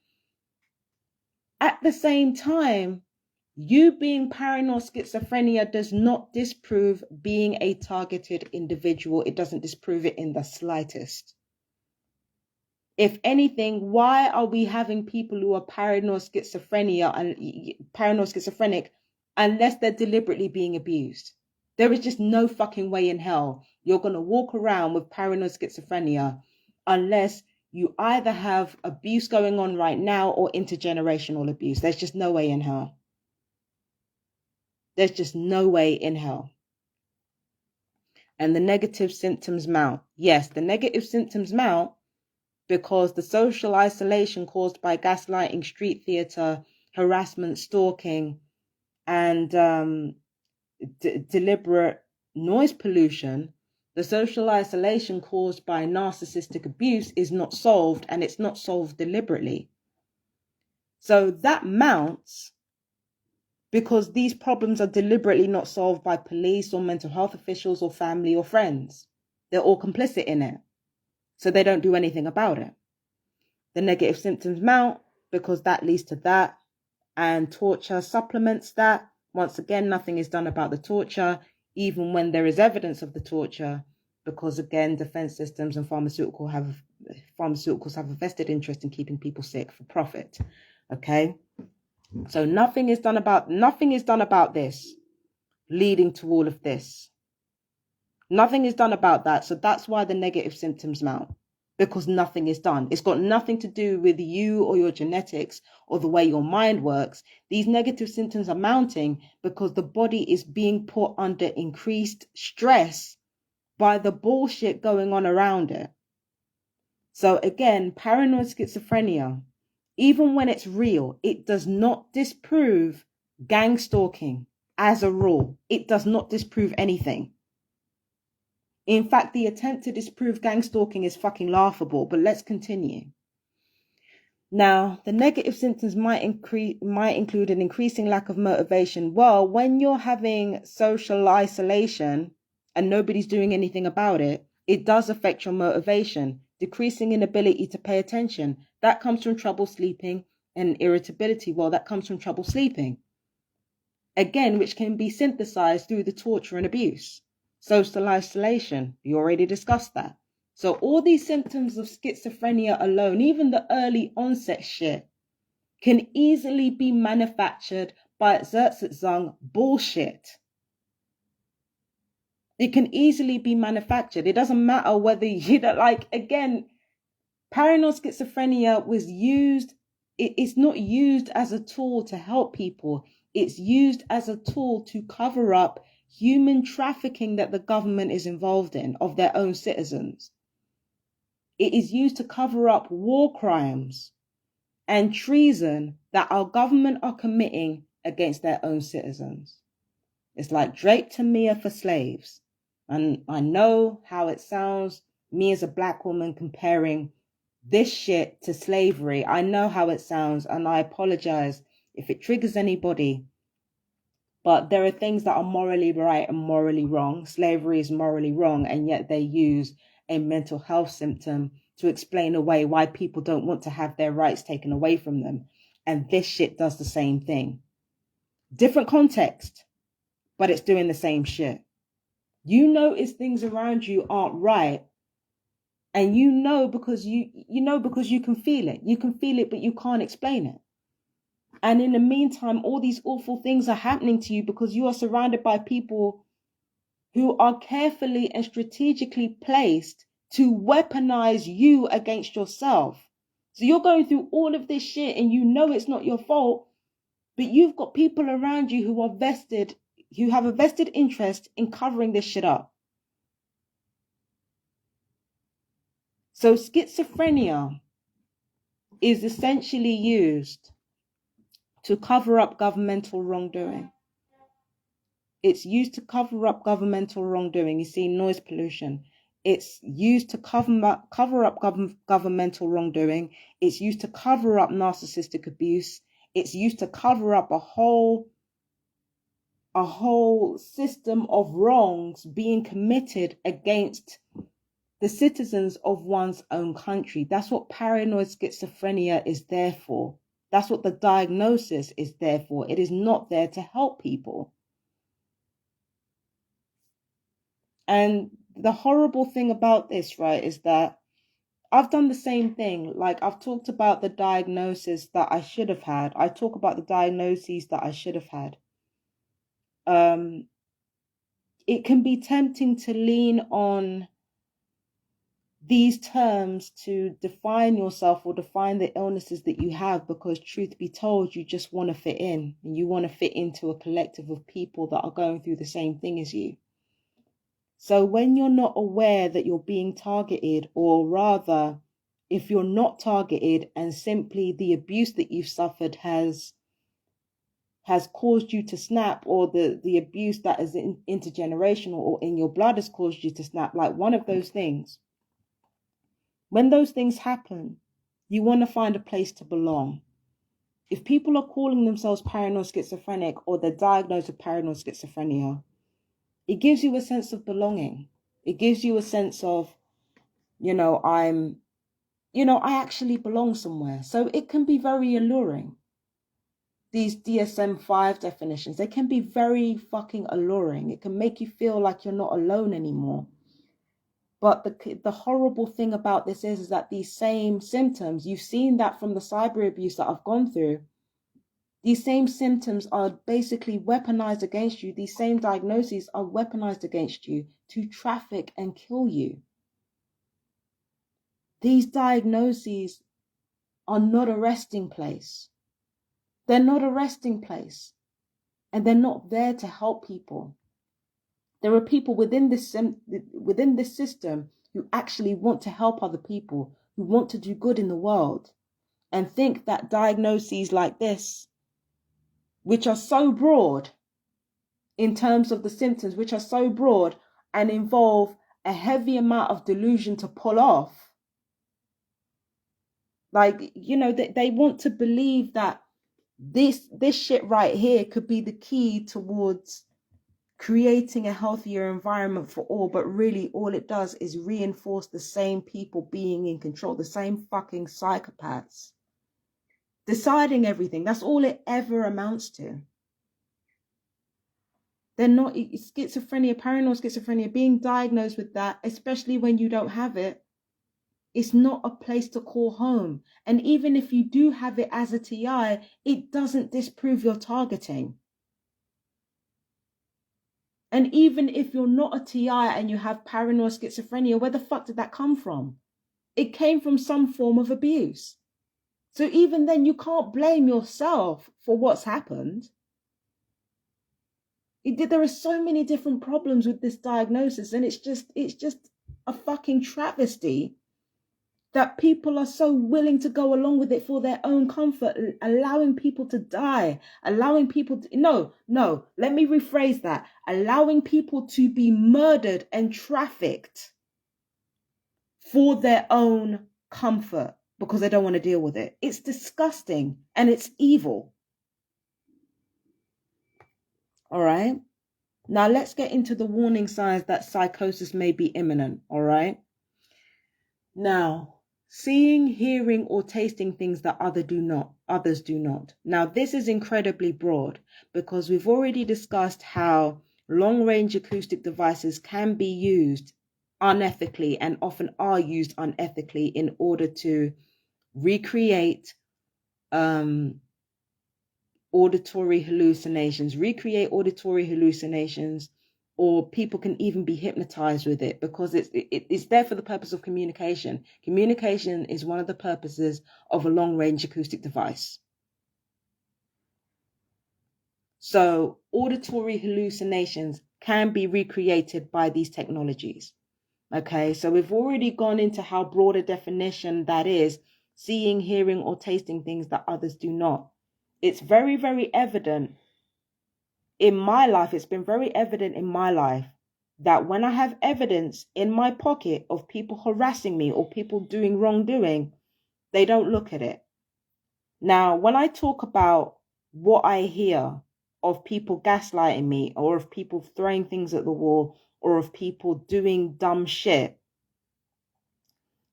At the same time, you being paranoid schizophrenia does not disprove being a targeted individual. It doesn't disprove it in the slightest. If anything, why are we having people who are paranoid schizophrenia and paranoid schizophrenic unless they're deliberately being abused? There is just no fucking way in hell you're going to walk around with paranoid schizophrenia unless you either have abuse going on right now or intergenerational abuse. There's just no way in hell. There's just no way in hell. And the negative symptoms mount. Yes, the negative symptoms mount because the social isolation caused by gaslighting, street theatre, harassment, stalking, and deliberate noise pollution, the social isolation caused by narcissistic abuse is not solved, and it's not solved deliberately. So that mounts because these problems are deliberately not solved by police or mental health officials or family or friends. They're all complicit in it, so they don't do anything about it. The negative symptoms mount because that leads to that, and torture supplements that. Once again, nothing is done about the torture, even when there is evidence of the torture, because again, defense systems and pharmaceuticals have a vested interest in keeping people sick for profit. Okay, so nothing is done about this, leading to all of this. Nothing is done about that, so that's why the negative symptoms mount. Because nothing is done. It's got nothing to do with you or your genetics or the way your mind works. These negative symptoms are mounting because the body is being put under increased stress by the bullshit going on around it. So again, paranoid schizophrenia, even when it's real, it does not disprove gangstalking as a rule. It does not disprove anything. In fact, the attempt to disprove gangstalking is fucking laughable, but let's continue. Now, the negative symptoms might include an increasing lack of motivation. Well, when you're having social isolation and nobody's doing anything about it, it does affect your motivation, decreasing inability to pay attention. That comes from trouble sleeping, and irritability. Well, that comes from trouble sleeping. Again, which can be synthesized through the torture and abuse. Social isolation, we already discussed that. So all these symptoms of schizophrenia alone, even the early onset shit, can easily be manufactured by Zertzung bullshit. It can easily be manufactured. It doesn't matter whether you don't again, paranoid schizophrenia was used, it's not used as a tool to help people. It's used as a tool to cover up human trafficking that the government is involved in of their own citizens. It is used to cover up war crimes and treason that our government are committing against their own citizens. It's like Drake to Mia for slaves. And I know how it sounds, me as a black woman comparing this shit to slavery. I know how it sounds, and I apologize if it triggers anybody. But there are things that are morally right and morally wrong. Slavery is morally wrong, and yet they use a mental health symptom to explain away why people don't want to have their rights taken away from them. And this shit does the same thing. Different context, but it's doing the same shit. You notice things around you aren't right, and you know because you can feel it. You can feel it, but you can't explain it. And in the meantime, all these awful things are happening to you because you are surrounded by people who are carefully and strategically placed to weaponize you against yourself. So you're going through all of this shit and you know it's not your fault, but you've got people around you who have a vested interest in covering this shit up. So schizophrenia is essentially used to cover up governmental wrongdoing. It's used to cover up governmental wrongdoing. You see, noise pollution. It's used to cover up governmental wrongdoing. It's used to cover up narcissistic abuse. It's used to cover up a whole system of wrongs being committed against the citizens of one's own country. That's what paranoid schizophrenia is there for. That's what the diagnosis is there for. It is not there to help people. And the horrible thing about this, right, is that I've done the same thing. Like, I've talked about the diagnosis that I should have had. I talk about the diagnoses that I should have had. It can be tempting to lean on these terms to define yourself or define the illnesses that you have, because truth be told, you just want to fit in, and you want to fit into a collective of people that are going through the same thing as you. So when you're not aware that you're being targeted, or rather, if you're not targeted and simply the abuse that you've suffered has caused you to snap, or the abuse that is intergenerational or in your blood has caused you to snap, like one of those things. When those things happen, you want to find a place to belong. If people are calling themselves paranoid schizophrenic or they're diagnosed with paranoid schizophrenia, it gives you a sense of belonging. It gives you a sense of, I actually belong somewhere. So it can be very alluring. These DSM-5 definitions, they can be very fucking alluring. It can make you feel like you're not alone anymore. But the horrible thing about this is that these same symptoms, you've seen that from the cyber abuse that I've gone through, these same symptoms are basically weaponized against you. These same diagnoses are weaponized against you to traffic and kill you. These diagnoses are not a resting place. They're not a resting place. And they're not there to help people. There are people within this system who actually want to help other people, who want to do good in the world, and think that diagnoses like this, which are so broad in terms of the symptoms, which are so broad and involve a heavy amount of delusion to pull off, they want to believe that this shit right here could be the key towards creating a healthier environment for all, but really all it does is reinforce the same people being in control, the same fucking psychopaths deciding everything. That's all it ever amounts to. They're not schizophrenia, paranoid schizophrenia, being diagnosed with that, especially when you don't have it, it's not a place to call home. And even if you do have it as a TI, it doesn't disprove your targeting. And even if you're not a TI and you have paranoid schizophrenia, where the fuck did that come from? It came from some form of abuse. So even then, you can't blame yourself for what's happened. There are so many different problems with this diagnosis, and it's just a fucking travesty that people are so willing to go along with it for their own comfort, allowing people to die, allowing people to, let me rephrase that, allowing people to be murdered and trafficked for their own comfort because they don't want to deal with it. It's disgusting and it's evil. All right. Now let's get into the warning signs that psychosis may be imminent. All right. Now, Seeing, hearing, or tasting things that others do not. Now, this is incredibly broad because we've already discussed how long-range acoustic devices can be used unethically and often are used unethically in order to recreate auditory hallucinations, or people can even be hypnotized with it because it's there for the purpose of communication. Communication is one of the purposes of a long-range acoustic device. So auditory hallucinations can be recreated by these technologies. Okay, so we've already gone into how broad a definition that is: seeing, hearing, or tasting things that others do not. It's very, very evident in my life. It's been very evident in my life that when I have evidence in my pocket of people harassing me or people doing wrongdoing, they don't look at it. Now, when I talk about what I hear of people gaslighting me, or of people throwing things at the wall, or of people doing dumb shit,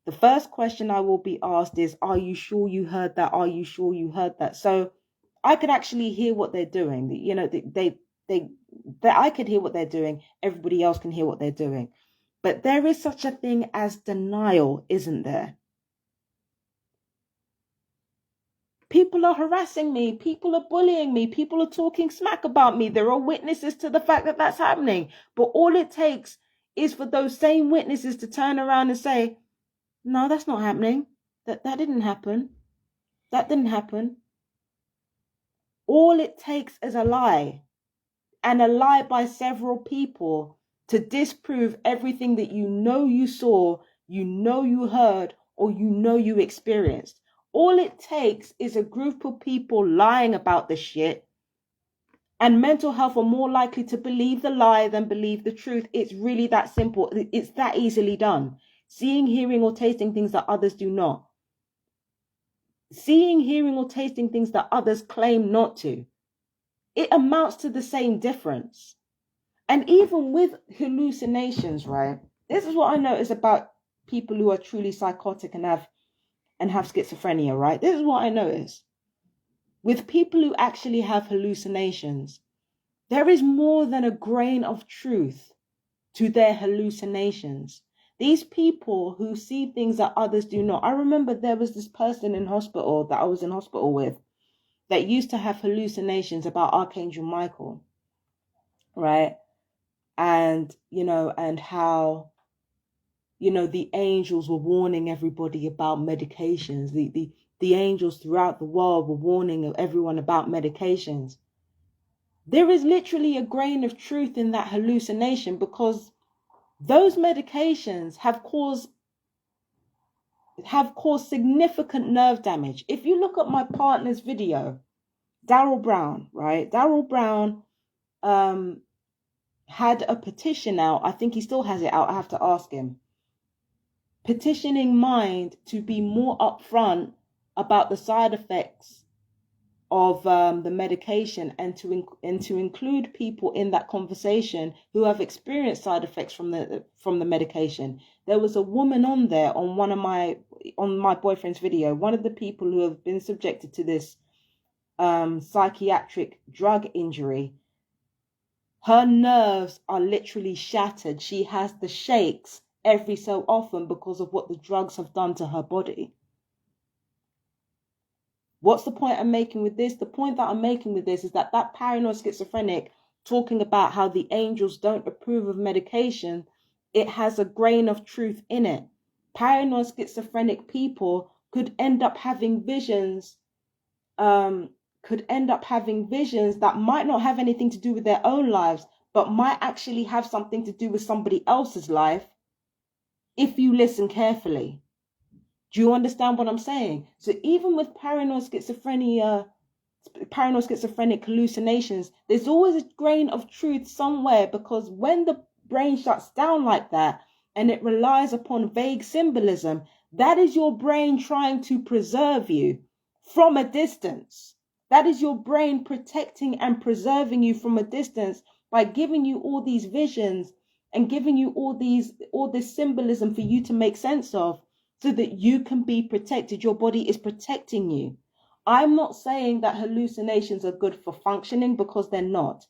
the first question I will be asked is, are you sure you heard that? Are you sure you heard that? So I could actually hear what they're doing. You know, I could hear what they're doing. Everybody else can hear what they're doing. But there is such a thing as denial, isn't there? People are harassing me. People are bullying me. People are talking smack about me. There are witnesses to the fact that that's happening. But all it takes is for those same witnesses to turn around and say, no, that's not happening. That didn't happen. That didn't happen. All it takes is a lie, and a lie by several people, to disprove everything that you saw, you heard, or you experienced. All it takes is a group of people lying about the shit, and mental health are more likely to believe the lie than believe the truth. It's really that simple. It's that easily done. Seeing, hearing, or tasting things that others do not. Seeing, hearing, or tasting things that others claim not to. It amounts to the same difference. And even with hallucinations, right? This is what I notice about people who are truly psychotic and have schizophrenia, right? This is what I notice. With people who actually have hallucinations, there is more than a grain of truth to their hallucinations. These people who see things that others do not. I remember there was this person in hospital that I was in hospital with that used to have hallucinations about Archangel Michael, right? And, and how, the angels were warning everybody about medications. The angels throughout the world were warning everyone about medications. There is literally a grain of truth in that hallucination, because those medications have caused significant nerve damage. If you look at my partner's video, Daryl Brown, right? Daryl Brown had a petition out. I think he still has it out. I have to ask him. Petitioning Mind to be more upfront about the side effects of the medication, and to include people in that conversation who have experienced side effects from the medication. There was a woman on there on my boyfriend's video, one of the people who have been subjected to this psychiatric drug injury. Her nerves are literally shattered. She has the shakes every so often because of what the drugs have done to her body. What's the point I'm making with this? The point that I'm making with this is that paranoid schizophrenic talking about how the angels don't approve of medication, it has a grain of truth in it. Paranoid schizophrenic people could end up having visions, that might not have anything to do with their own lives, but might actually have something to do with somebody else's life if you listen carefully. Do you understand what I'm saying? So even with paranoid schizophrenic hallucinations, there's always a grain of truth somewhere, because when the brain shuts down like that and it relies upon vague symbolism, that is your brain trying to preserve you from a distance. That is your brain protecting and preserving you from a distance by giving you all these visions and giving you all this symbolism for you to make sense of. so that you can be protected. Your body is protecting you. I'm not saying that hallucinations are good for functioning, because they're not.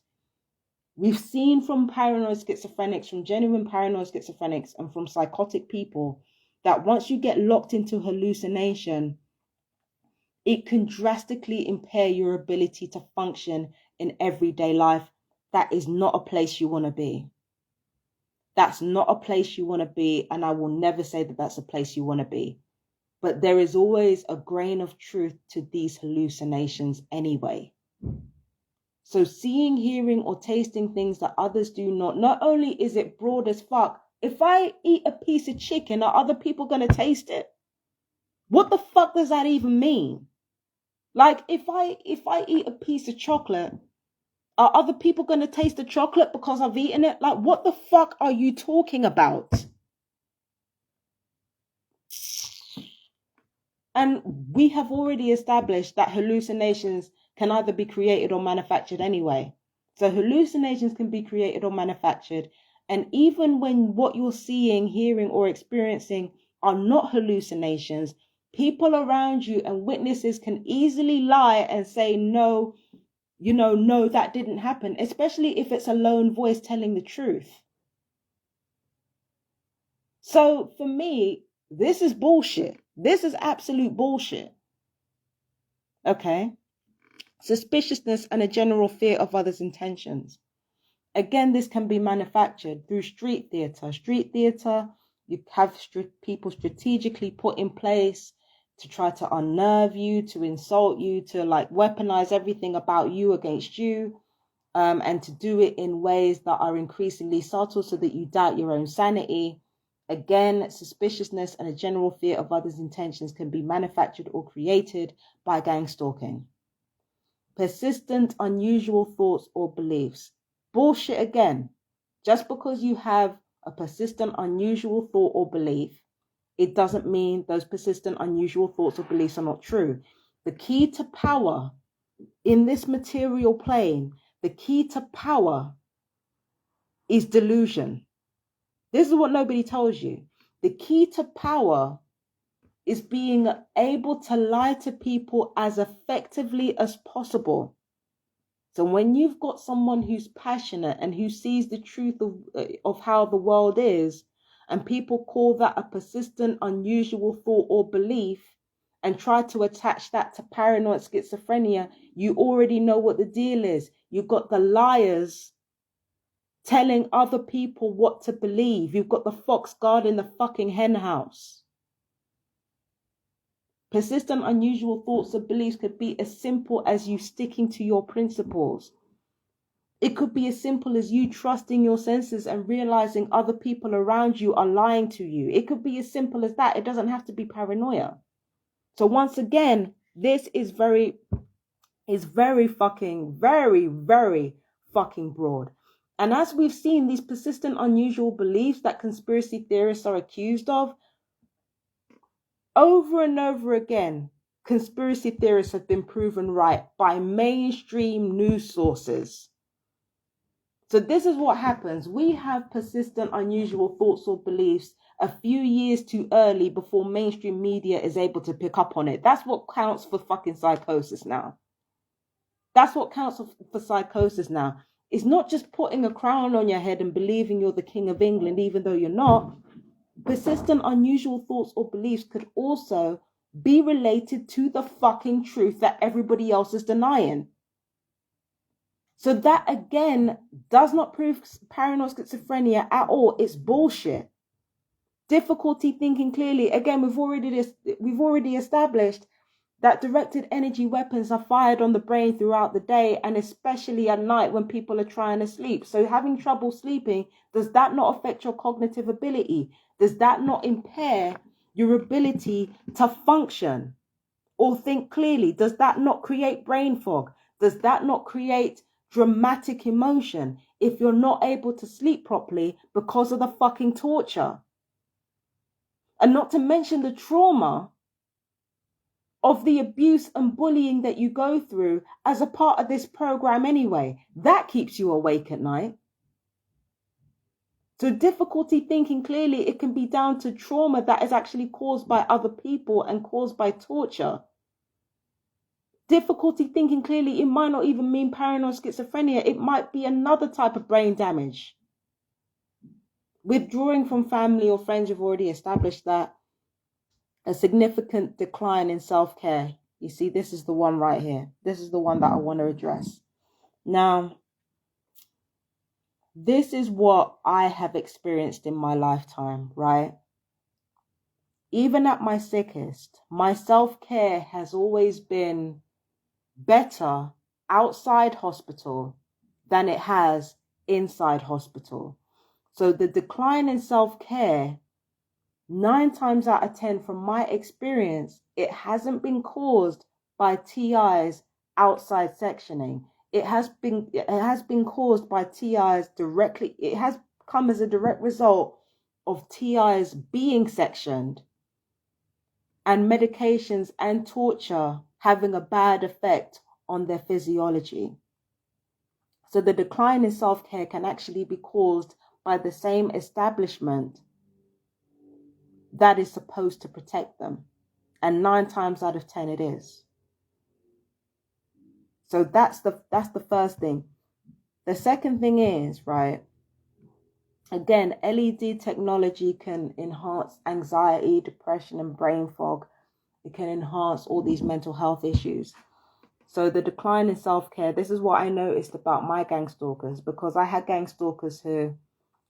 We've seen from paranoid schizophrenics, from genuine paranoid schizophrenics, and from psychotic people that once you get locked into hallucination, it can drastically impair your ability to function in everyday life. That is not a place you want to be. That's not a place you want to be, and I will never say that that's a place you want to be. But there is always a grain of truth to these hallucinations anyway. So seeing, hearing, or tasting things that others do not only is it broad as fuck, if I eat a piece of chicken, are other people going to taste it? What the fuck does that even mean? Like, if I eat a piece of chocolate, are other people going to taste the chocolate because I've eaten it? Like, what the fuck are you talking about? And we have already established that hallucinations can either be created or manufactured anyway. So hallucinations can be created or manufactured. And even when what you're seeing, hearing, or experiencing are not hallucinations, people around you and witnesses can easily lie and say, no, no, that didn't happen, especially if it's a lone voice telling the truth. So for me, this is bullshit. This is absolute bullshit. Okay. Suspiciousness and a general fear of others' intentions. Again, this can be manufactured through street theater. Street theater, you have people strategically put in place to try to unnerve you, to insult you, to like weaponize everything about you against you, and to do it in ways that are increasingly subtle so that you doubt your own sanity. Again, suspiciousness and a general fear of others' intentions can be manufactured or created by gangstalking. Persistent, unusual thoughts or beliefs. Bullshit again. Just because you have a persistent, unusual thought or belief, it doesn't mean those persistent, unusual thoughts or beliefs are not true. The key to power in this material plane, the key to power is delusion. This is what nobody tells you. The key to power is being able to lie to people as effectively as possible. So when you've got someone who's passionate and who sees the truth of how the world is, and people call that a persistent, unusual thought or belief, and try to attach that to paranoid schizophrenia, you already know what the deal is. You've got the liars telling other people what to believe. You've got the fox guarding the fucking hen house. Persistent, unusual thoughts or beliefs could be as simple as you sticking to your principles. It could be as simple as you trusting your senses and realizing other people around you are lying to you. It could be as simple as that. It doesn't have to be paranoia. So once again, this is very fucking, very, very fucking broad. And as we've seen, these persistent, unusual beliefs that conspiracy theorists are accused of, over and over again, conspiracy theorists have been proven right by mainstream news sources. So this is what happens. We have persistent, unusual thoughts or beliefs a few years too early before mainstream media is able to pick up on it. That's what counts for fucking psychosis now. That's what counts for psychosis now. It's not just putting a crown on your head and believing you're the King of England, even though you're not. Persistent, unusual thoughts or beliefs could also be related to the fucking truth that everybody else is denying. So that, again, does not prove paranoid schizophrenia at all. It's bullshit. Difficulty thinking clearly. Again, we've already established that directed energy weapons are fired on the brain throughout the day, and especially at night when people are trying to sleep. So having trouble sleeping, does that not affect your cognitive ability? Does that not impair your ability to function or think clearly? Does that not create brain fog? Does that not create dramatic emotion if you're not able to sleep properly because of the fucking torture? And not to mention the trauma of the abuse and bullying that you go through as a part of this program anyway. That keeps you awake at night. So difficulty thinking clearly, it can be down to trauma that is actually caused by other people and caused by torture. Difficulty thinking clearly, it might not even mean paranoid schizophrenia. It might be another type of brain damage. Withdrawing from family or friends, you've already established that. A significant decline in self-care. You see, this is the one right here. This is the one that I want to address. Now, this is what I have experienced in my lifetime, right? Even at my sickest, my self-care has always been better outside hospital than it has inside hospital. So the decline in self-care, 9 times out of 10 from my experience, it hasn't been caused by TIs outside sectioning. It has been caused by TIs directly. It has come as a direct result of TIs being sectioned and medications and torture having a bad effect on their physiology. So the decline in self-care can actually be caused by the same establishment that is supposed to protect them. And 9 times out of 10 it is. So that's the first thing. The second thing is, right, again, LED technology can enhance anxiety, depression, and brain fog. It can enhance all these mental health issues. So the decline in self-care, this is what I noticed about my gang stalkers, because I had gang stalkers who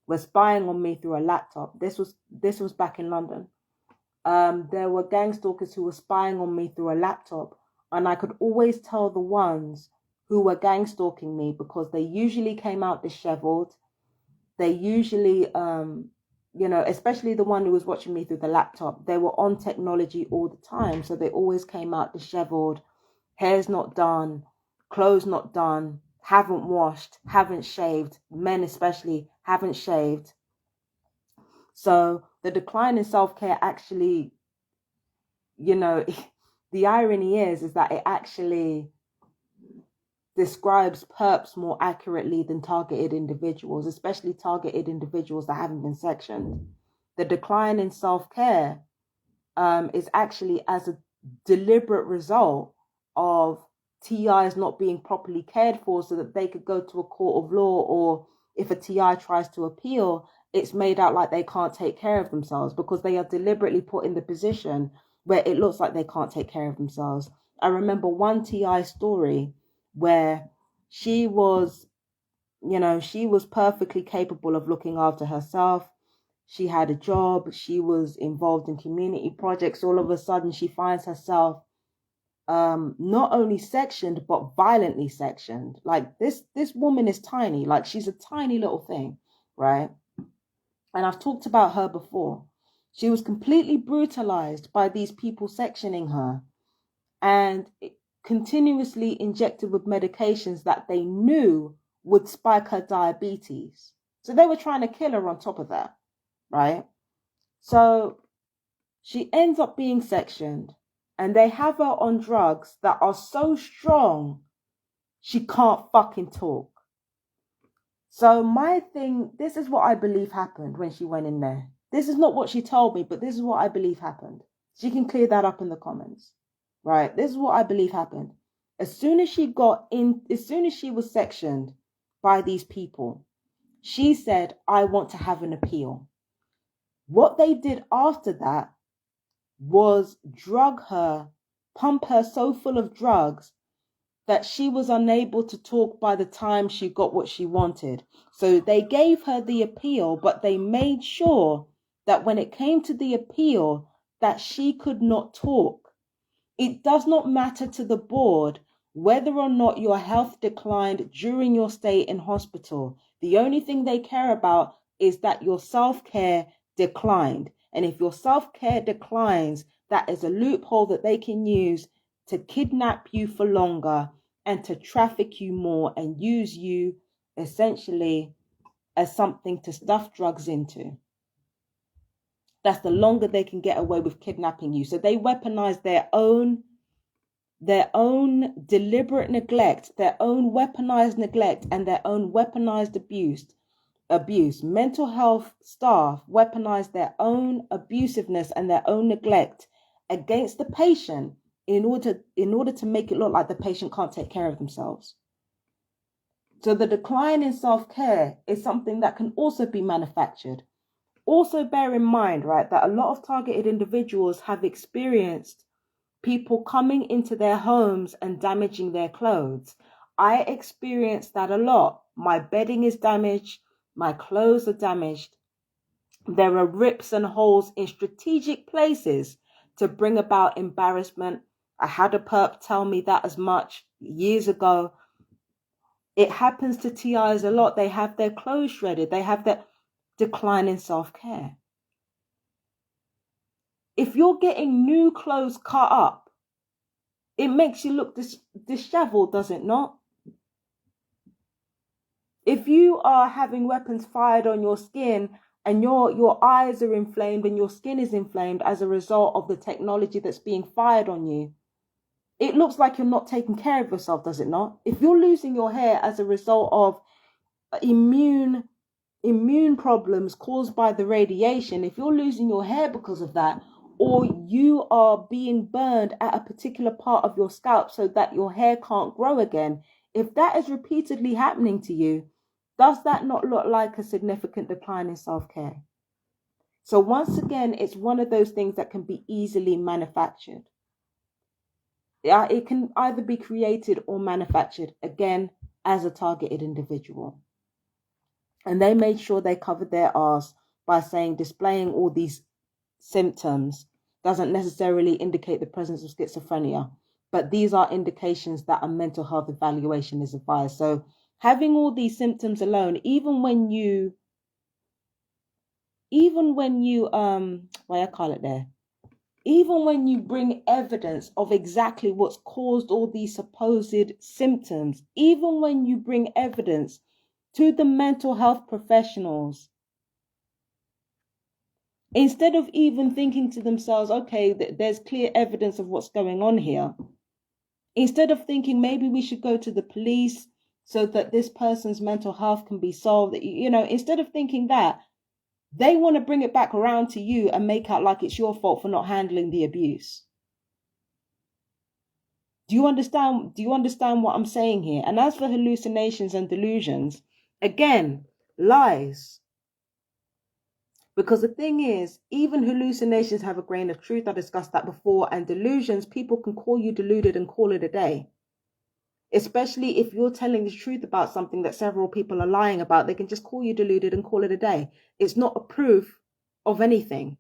were spying on me through a laptop. This was back in London. There were gang stalkers who were spying on me through a laptop, and I could always tell the ones who were gang stalking me because they usually came out disheveled. They usually, especially the one who was watching me through the laptop, they were on technology all the time. So they always came out disheveled, hair's not done, clothes not done, haven't washed, haven't shaved. Men especially haven't shaved. So the decline in self-care actually, the irony is that it actually describes perps more accurately than targeted individuals, especially targeted individuals that haven't been sectioned. The decline in self-care is actually as a deliberate result of TIs not being properly cared for so that they could go to a court of law, or if a TI tries to appeal, it's made out like they can't take care of themselves because they are deliberately put in the position where it looks like they can't take care of themselves. I remember one TI story where she was perfectly capable of looking after herself. She had a job. She was involved in community projects. All of a sudden, she finds herself not only sectioned, but violently sectioned. Like this woman is tiny. Like she's a tiny little thing, right? And I've talked about her before. She was completely brutalized by these people sectioning her and continuously injected with medications that they knew would spike her diabetes. So they were trying to kill her on top of that, right? So she ends up being sectioned, and they have her on drugs that are so strong she can't fucking talk. So my thing, this is what I believe happened when she went in there. This is not what she told me, but this is what I believe happened. She can clear that up in the comments, right? This is what I believe happened. As soon as she was sectioned by these people, she said, I want to have an appeal. What they did after that was drug her, pump her so full of drugs that she was unable to talk by the time she got what she wanted. So they gave her the appeal, but they made sure that when it came to the appeal, that she could not talk. It does not matter to the board whether or not your health declined during your stay in hospital. The only thing they care about is that your self-care declined. And if your self-care declines, that is a loophole that they can use to kidnap you for longer and to traffic you more and use you essentially as something to stuff drugs into. That's the longer they can get away with kidnapping you. So they weaponize their own deliberate neglect, their own weaponized neglect, and their own weaponized abuse abuse. Mental health staff weaponize their own abusiveness and their own neglect against the patient in order to make it look like the patient can't take care of themselves. So the decline in self-care is something that can also be manufactured. Also bear in mind, right, that a lot of targeted individuals have experienced people coming into their homes and damaging their clothes. I experienced that a lot. My bedding is damaged. My clothes are damaged. There are rips and holes in strategic places to bring about embarrassment. I had a perp tell me that as much years ago. It happens to TIs a lot. They have their clothes shredded. They have their decline in self-care. If you're getting new clothes cut up, it makes you look disheveled, does it not? If you are having weapons fired on your skin and your eyes are inflamed and your skin is inflamed as a result of the technology that's being fired on you, it looks like you're not taking care of yourself, does it not? If you're losing your hair as a result of immune problems caused by the radiation, if you're losing your hair because of that, or you are being burned at a particular part of your scalp so that your hair can't grow again, if that is repeatedly happening to you, does that not look like a significant decline in self-care? So once again, it's one of those things that can be easily manufactured. It can either be created or manufactured, again, as a targeted individual. And they made sure they covered their arse by saying displaying all these symptoms doesn't necessarily indicate the presence of schizophrenia, but these are indications that a mental health evaluation is advised. So having all these symptoms alone, even when you bring evidence of exactly what's caused all these supposed symptoms, even when you bring evidence to the mental health professionals, instead of even thinking to themselves, okay, there's clear evidence of what's going on here, instead of thinking maybe we should go to the police so that this person's mental health can be solved, instead of thinking that, they want to bring it back around to you and make out like it's your fault for not handling the abuse. Do you understand what I'm saying here? And as for hallucinations and delusions, again, lies. Because the thing is, even hallucinations have a grain of truth. I discussed that before. And delusions, people can call you deluded and call it a day. Especially if you're telling the truth about something that several people are lying about, they can just call you deluded and call it a day. It's not a proof of anything.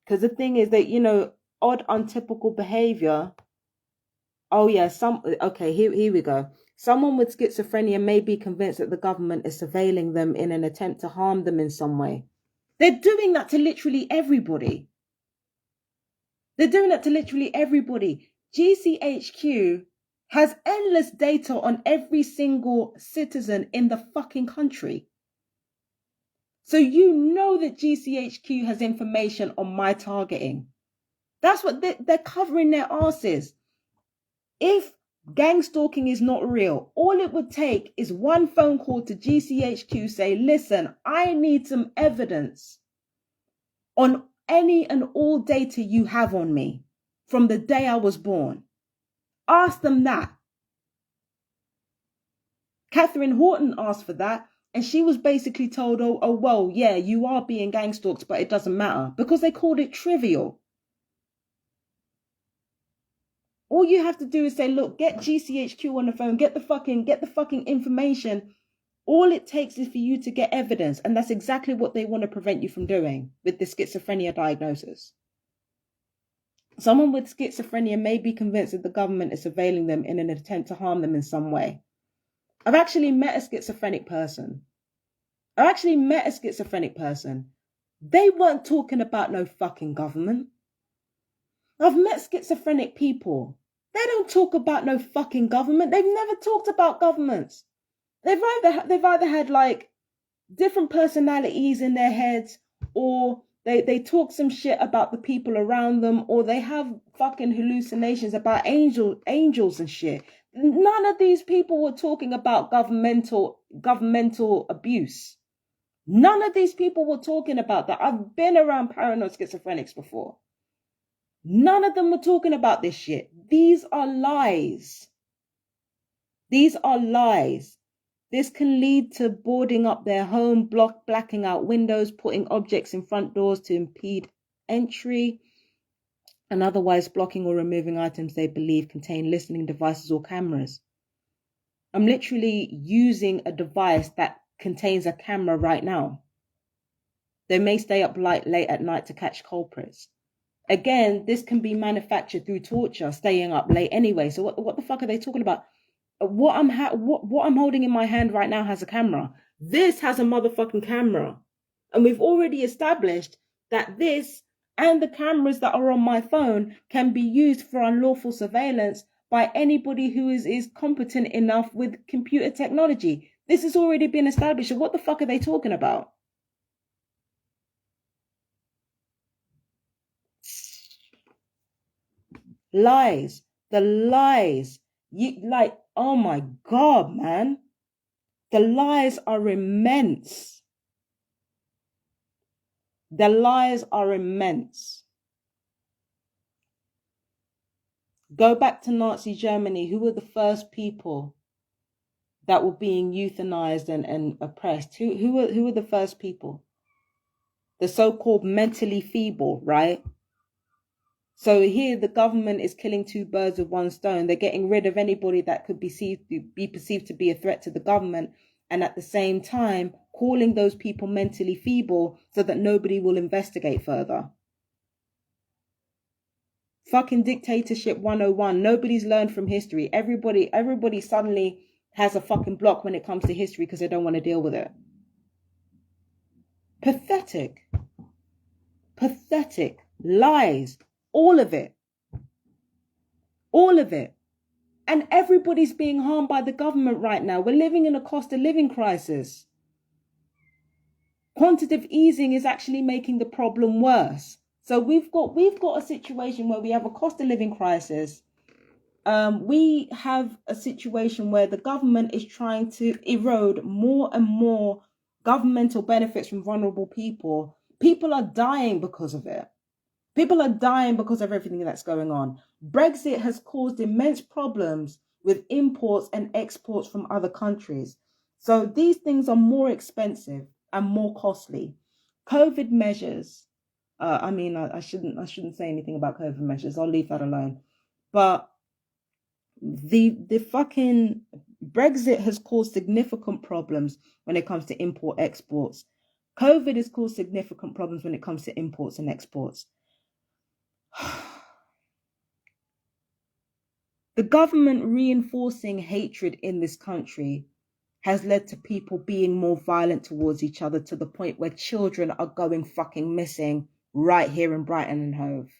Because the thing is that, odd, untypical behavior. Oh yeah, here we go. Someone with schizophrenia may be convinced that the government is surveilling them in an attempt to harm them in some way. They're doing that to literally everybody. GCHQ has endless data on every single citizen in the fucking country. So you know that GCHQ has information on my targeting. That's what they're covering their asses. If gangstalking is not real, all it would take is one phone call to GCHQ, say, listen, I need some evidence on any and all data you have on me from the day I was born. Ask them that. Catherine Horton asked for that, and she was basically told, oh well, yeah, you are being gangstalked, but it doesn't matter, because they called it trivial. All you have to do is say, look, get GCHQ on the phone, get the fucking information. All it takes is for you to get evidence, and that's exactly what they want to prevent you from doing with the schizophrenia diagnosis. Someone with schizophrenia may be convinced that the government is surveilling them in an attempt to harm them in some way. I've actually met a schizophrenic person. They weren't talking about no fucking government. I've met schizophrenic people. They don't talk about no fucking government. They've never talked about governments. They've either had like different personalities in their heads, or they talk some shit about the people around them, or they have fucking hallucinations about angels and shit. None of these people were talking about governmental abuse. None of these people were talking about that. I've been around paranoid schizophrenics before. None of them were talking about this shit. These are lies. These are lies. This can lead to boarding up their home, blacking out windows, putting objects in front doors to impede entry, and otherwise blocking or removing items they believe contain listening devices or cameras. I'm literally using a device that contains a camera right now. They may stay up late at night to catch culprits. Again, this can be manufactured through torture, staying up late anyway. So what the fuck are they talking about? What I'm holding in my hand right now has a camera. This has a motherfucking camera. And we've already established that this and the cameras that are on my phone can be used for unlawful surveillance by anybody who is competent enough with computer technology. This has already been established. So what the fuck are they talking about? Lies. The lies. Oh my God, man. The lies are immense. The lies are immense. Go back to Nazi Germany. Who were the first people that were being euthanized and oppressed? Who were the first people? The so-called mentally feeble, right? So here the government is killing two birds with one stone. They're getting rid of anybody that could be perceived to be a threat to the government, and at the same time calling those people mentally feeble so that nobody will investigate further. Fucking dictatorship 101. Nobody's learned from history. Everybody suddenly has a fucking block when it comes to history because they don't want to deal with it. Pathetic. Pathetic. Lies. All of it. All of it. And everybody's being harmed by the government right now. We're living in a cost of living crisis. Quantitative easing is actually making the problem worse. So we've got a situation where we have a cost of living crisis. We have a situation where the government is trying to erode more and more governmental benefits from vulnerable people. People are dying because of it. People are dying because of everything that's going on. Brexit has caused immense problems with imports and exports from other countries. So these things are more expensive and more costly. COVID measures. I shouldn't say anything about COVID measures. I'll leave that alone. But the fucking Brexit has caused significant problems when it comes to import exports. COVID has caused significant problems when it comes to imports and exports. The government reinforcing hatred in this country has led to people being more violent towards each other to the point where children are going fucking missing right here in Brighton and Hove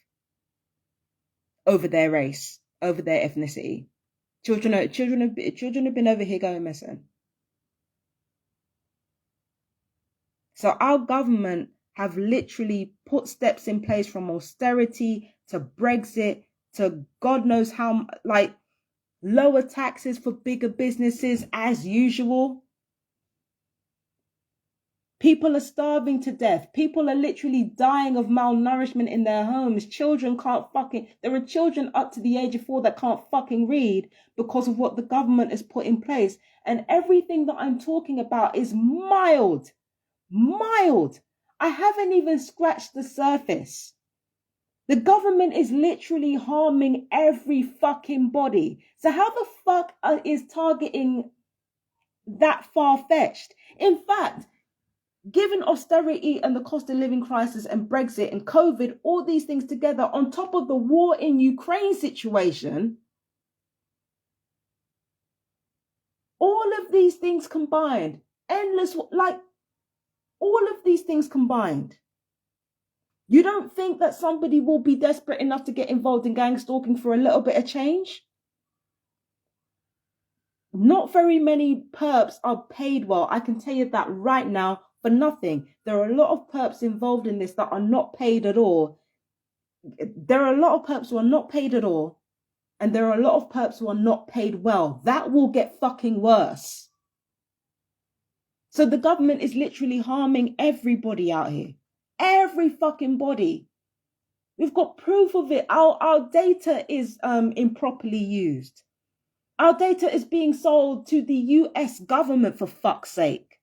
over their race, over their ethnicity. Children have been over here going missing. So our government have literally put steps in place from austerity to Brexit to God knows how, like lower taxes for bigger businesses as usual. People are starving to death. People are literally dying of malnourishment in their homes. Children can't there are children up to the age of 4 that can't fucking read because of what the government has put in place. And everything that I'm talking about is mild. I haven't even scratched the surface. The government is literally harming every fucking body. So how the fuck is targeting that far-fetched? In fact, given austerity and the cost of living crisis and Brexit and COVID, all these things together on top of the war in Ukraine situation, all of these things combined, all of these things combined. You don't think that somebody will be desperate enough to get involved in gang stalking for a little bit of change? Not very many perps are paid well. I can tell you that right now for nothing. There are a lot of perps involved in this that are not paid at all. There are a lot of perps who are not paid at all. and there are a lot of perps who are not paid well, that will get fucking worse. So the government is literally harming everybody out here. Every fucking body. We've got proof of it. Our data is improperly used. Our data is being sold to the US government, for fuck's sake.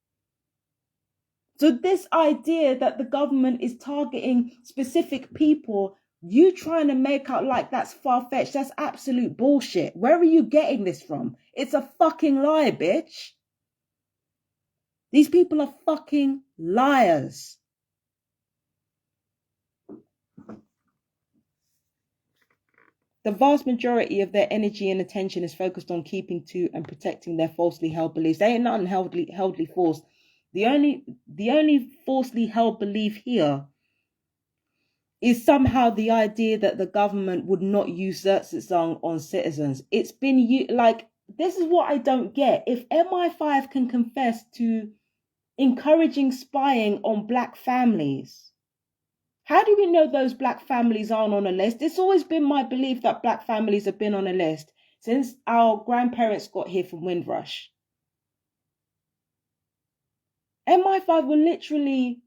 So this idea that the government is targeting specific people, you trying to make out like that's far-fetched, that's absolute bullshit. Where are you getting this from? It's a fucking lie, bitch. These people are fucking liars. The vast majority of their energy and attention is focused on keeping to and protecting their falsely held beliefs. They ain't nothing heldly forced. The only falsely held belief here is somehow the idea that the government would not use Zertzitsang on citizens. It's been like, this is what I don't get. If MI5 can confess to encouraging spying on black families, how do we know those black families aren't on a list? It's always been my belief that black families have been on a list since our grandparents got here from Windrush. MI5 were literally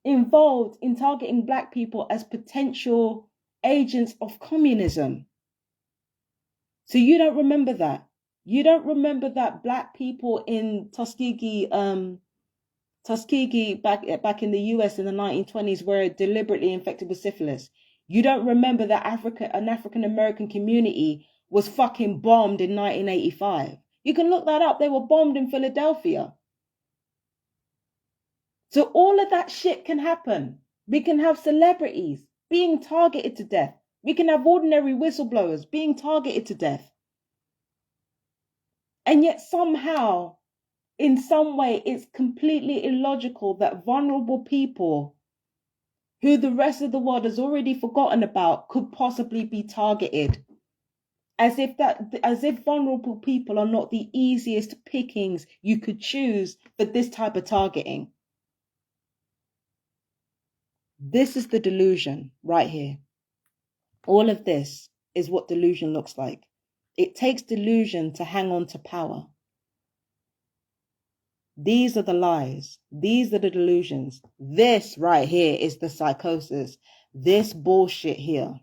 involved in targeting black people as potential agents of communism. So you don't remember that. You don't remember that black people in Tuskegee back in the US in the 1920s were deliberately infected with syphilis. You don't remember that an African American community was fucking bombed in 1985. You can look that up. They were bombed in Philadelphia. So all of that shit can happen. We can have celebrities being targeted to death. We can have ordinary whistleblowers being targeted to death. And yet somehow, in some way, it's completely illogical that vulnerable people who the rest of the world has already forgotten about could possibly be targeted. As if vulnerable people are not the easiest pickings you could choose for this type of targeting. This is the delusion right here. All of this is what delusion looks like. It takes delusion to hang on to power. These are the lies. These are the delusions. This right here is the psychosis. This bullshit here.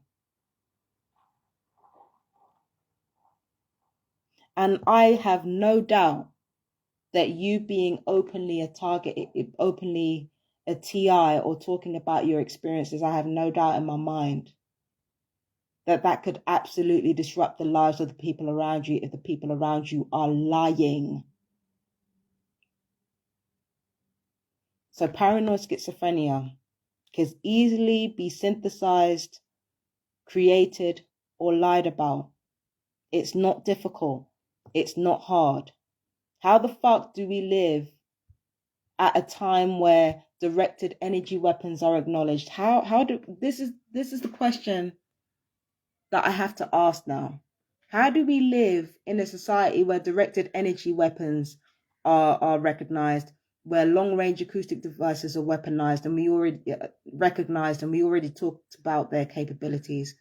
And I have no doubt that you being openly a target, openly a TI, or talking about your experiences, I have no doubt in my mind that could absolutely disrupt the lives of the people around you if the people around you are lying. So paranoid schizophrenia can easily be synthesized, created, or lied about. It's not difficult. It's not hard. How the fuck do we live at a time where directed energy weapons are acknowledged? This is the question that I have to ask now. How do we live in a society where directed energy weapons are recognized, where long-range acoustic devices are weaponized, and we already talked about their capabilities?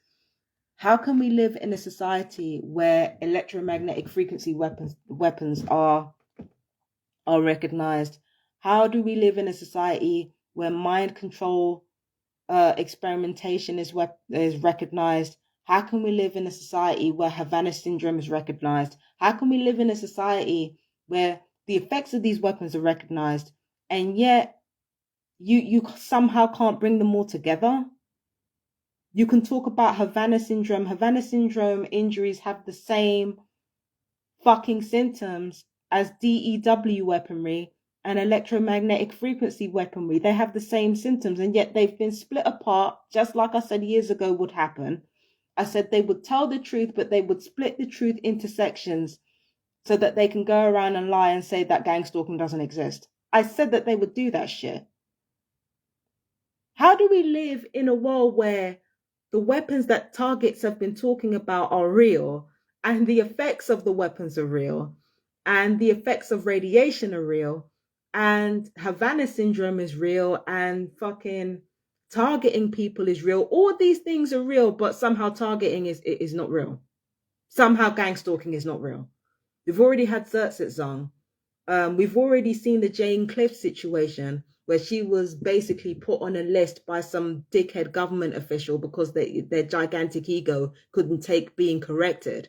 How can we live in a society where electromagnetic frequency weapons are recognized? How do we live in a society where mind control experimentation is recognized? How can we live in a society where Havana syndrome is recognized? How can we live in a society where the effects of these weapons are recognized, and yet you somehow can't bring them all together? You can talk about Havana syndrome. Havana syndrome injuries have the same fucking symptoms as DEW weaponry and electromagnetic frequency weaponry. They have the same symptoms, and yet they've been split apart, just like I said years ago would happen. I said they would tell the truth, but they would split the truth into sections so that they can go around and lie and say that gangstalking doesn't exist. I said that they would do that shit. How do we live in a world where the weapons that targets have been talking about are real, and the effects of the weapons are real, and the effects of radiation are real, and Havana syndrome is real, and fucking targeting people is real? All these things are real, but somehow targeting is not real. Somehow gangstalking is not real. We've already had Zong. We've already seen the Jane Cliff situation where she was basically put on a list by some dickhead government official because their gigantic ego couldn't take being corrected.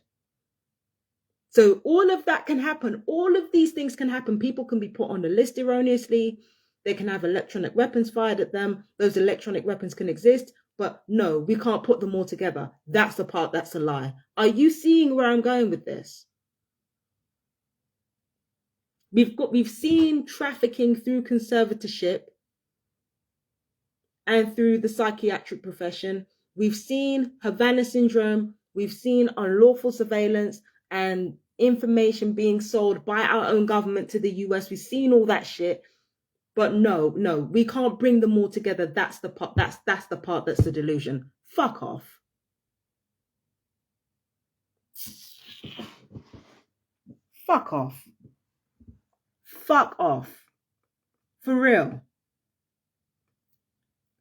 So all of that can happen. All of these things can happen. People can be put on the list erroneously. They can have electronic weapons fired at them. Those electronic weapons can exist. But no, we can't put them all together. That's the part that's a lie. Are you seeing where I'm going with this? We've seen trafficking through conservatorship and through the psychiatric profession. We've seen Havana syndrome. We've seen unlawful surveillance and information being sold by our own government to the US. We've seen all that shit. But no, we can't bring them all together. That's the part. That's the part that's the delusion. Fuck off. Fuck off. Fuck off. For real.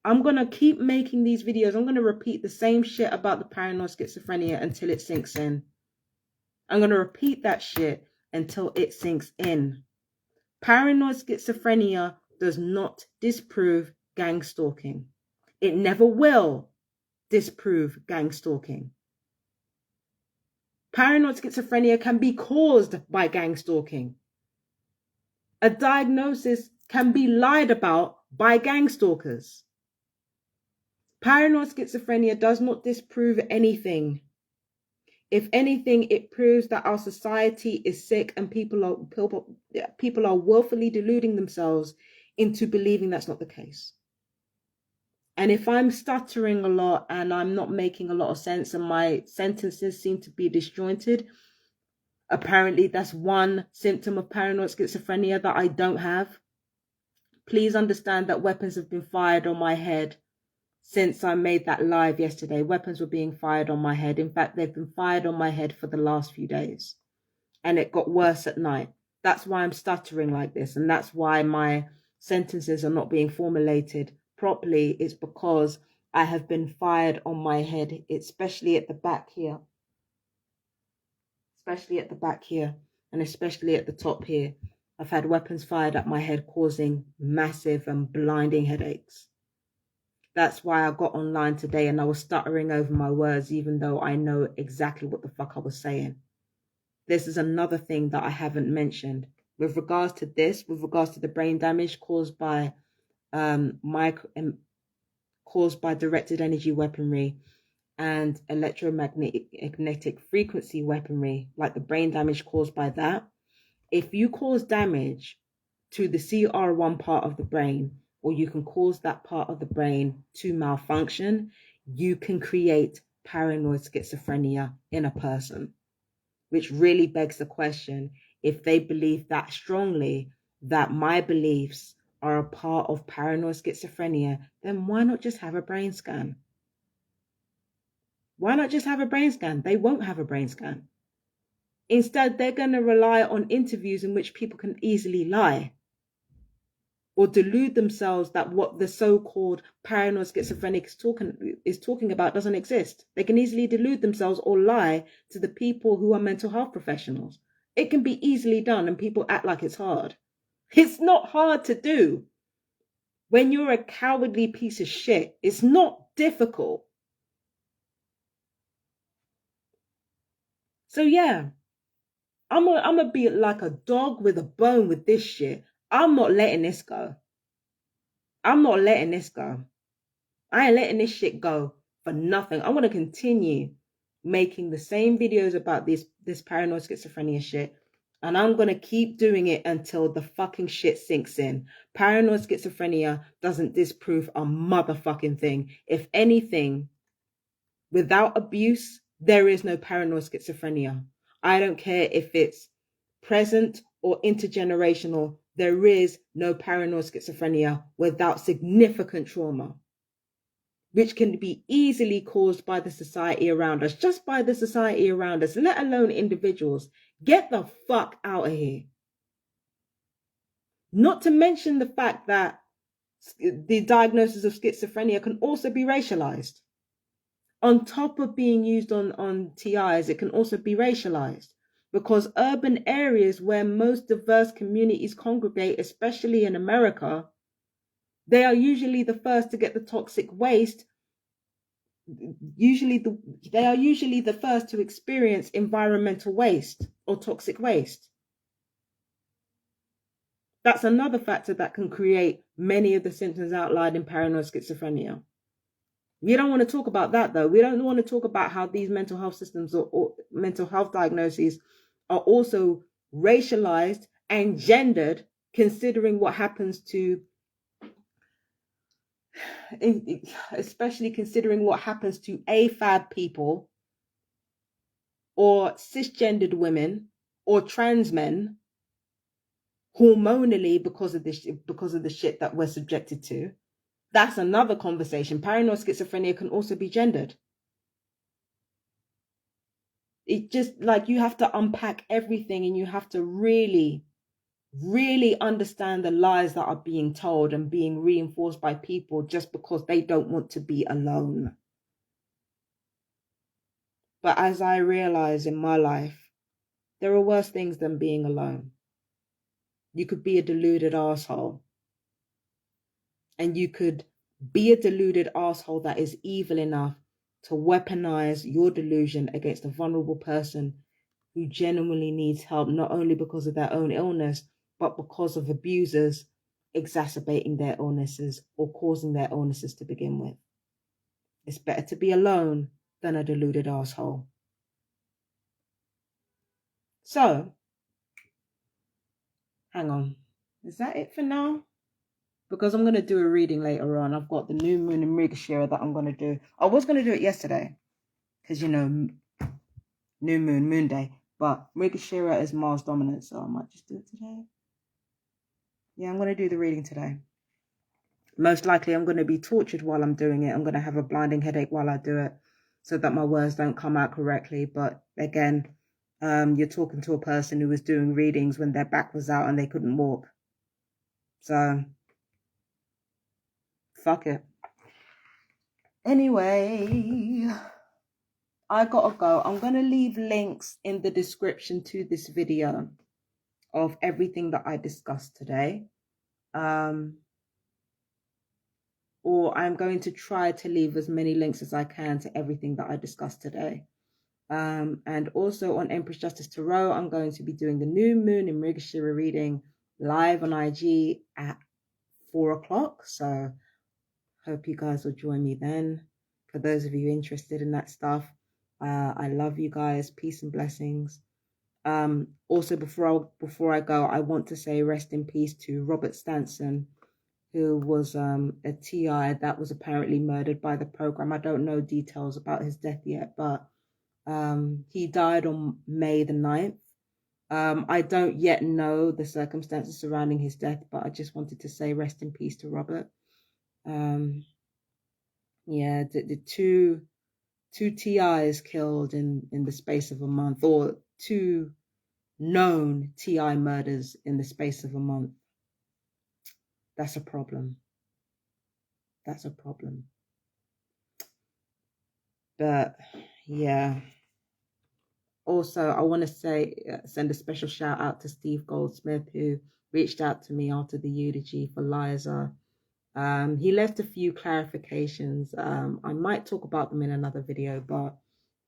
I'm going to keep making these videos. I'm going to repeat the same shit about the paranoid schizophrenia until it sinks in. I'm going to repeat that shit until it sinks in. Paranoid schizophrenia does not disprove gang stalking. It never will disprove gang stalking. Paranoid schizophrenia can be caused by gang stalking. A diagnosis can be lied about by gang stalkers. Paranoid schizophrenia does not disprove anything. If anything, it proves that our society is sick and people are willfully deluding themselves into believing that's not the case. And if I'm stuttering a lot and I'm not making a lot of sense and my sentences seem to be disjointed, apparently that's one symptom of paranoid schizophrenia that I don't have. Please understand that weapons have been fired on my head since I made that live yesterday. Weapons were being fired on my head. In fact, they've been fired on my head for the last few days. And it got worse at night. That's why I'm stuttering like this. And that's why my sentences are not being formulated properly. It's because I have been fired on my head, especially at the back here. Especially at the back here. And especially at the top here. I've had weapons fired at my head causing massive and blinding headaches. That's why I got online today and I was stuttering over my words, even though I know exactly what the fuck I was saying. This is another thing that I haven't mentioned. With regards to this, with regards to the brain damage caused by directed energy weaponry and electromagnetic frequency weaponry, like the brain damage caused by that, if you cause damage to the CR1 part of the brain, or you can cause that part of the brain to malfunction, you can create paranoid schizophrenia in a person, which really begs the question, if they believe that strongly that my beliefs are a part of paranoid schizophrenia, then why not just have a brain scan? Why not just have a brain scan? They won't have a brain scan. Instead, they're going to rely on interviews in which people can easily lie or delude themselves that what the so-called paranoid schizophrenic is talking about doesn't exist. They can easily delude themselves or lie to the people who are mental health professionals. It can be easily done and people act like it's hard. It's not hard to do. When you're a cowardly piece of shit, it's not difficult. So yeah, I'm gonna be like a dog with a bone with this shit. I'm not letting this go. I'm not letting this go. I ain't letting this shit go for nothing. I'm going to continue making the same videos about this paranoid schizophrenia shit. And I'm going to keep doing it until the fucking shit sinks in. Paranoid schizophrenia doesn't disprove a motherfucking thing. If anything, without abuse, there is no paranoid schizophrenia. I don't care if it's present or intergenerational. There is no paranoid schizophrenia without significant trauma, which can be easily caused by the society around us, just by the society around us, let alone individuals. Get the fuck out of here. Not to mention the fact that the diagnosis of schizophrenia can also be racialized. On top of being used on TIs, it can also be racialized, because urban areas where most diverse communities congregate, especially in America, they are usually the first to get the toxic waste. They are usually the first to experience environmental waste or toxic waste. That's another factor that can create many of the symptoms outlined in paranoid schizophrenia. We don't want to talk about that, though. We don't want to talk about how these mental health systems or mental health diagnoses are also racialized and gendered, considering what happens to, especially considering what happens to AFAB people or cisgendered women or trans men hormonally because of the shit that we're subjected to. That's another conversation. Paranoid schizophrenia can also be gendered. It just, like, you have to unpack everything, and you have to really, really understand the lies that are being told and being reinforced by people just because they don't want to be alone. But as I realize in my life, there are worse things than being alone. You could be a deluded asshole. And you could be a deluded asshole that is evil enough to weaponize your delusion against a vulnerable person who genuinely needs help, not only because of their own illness, but because of abusers exacerbating their illnesses or causing their illnesses to begin with. It's better to be alone than a deluded asshole. So, hang on. Is that it for now? Because I'm going to do a reading later on. I've got the new moon in Mrigashira that I'm going to do. I was going to do it yesterday because, you know, new moon, moon day. But Mrigashira is Mars dominant, so I might just do it today. Yeah, I'm going to do the reading today. Most likely I'm going to be tortured while I'm doing it. I'm going to have a blinding headache while I do it so that my words don't come out correctly. But again, you're talking to a person who was doing readings when their back was out and they couldn't walk. So, fuck it. Anyway, I gotta go. I'm gonna leave links in the description to this video of everything that I discussed today. Or I'm going to try to leave as many links as I can to everything that I discussed today. And also on Empress Justice Tarot, I'm going to be doing the new moon in Mrigashira reading live on IG at 4 o'clock. So hope you guys will join me then. For those of you interested in that stuff, I love you guys. Peace and blessings. Also, before I go, I want to say rest in peace to Robert Stanson, who was a TI that was apparently murdered by the program. I don't know details about his death yet, but he died on May the 9th. I don't yet know the circumstances surrounding his death, but I just wanted to say rest in peace to Robert. Yeah, the two TIs killed in the space of a month, or two known TI murders in the space of a month. That's a problem. That's a problem. But yeah. Also, I want to send a special shout out to Steve Goldsmith, who reached out to me after the eulogy for Liza. He left a few clarifications. I might talk about them in another video, but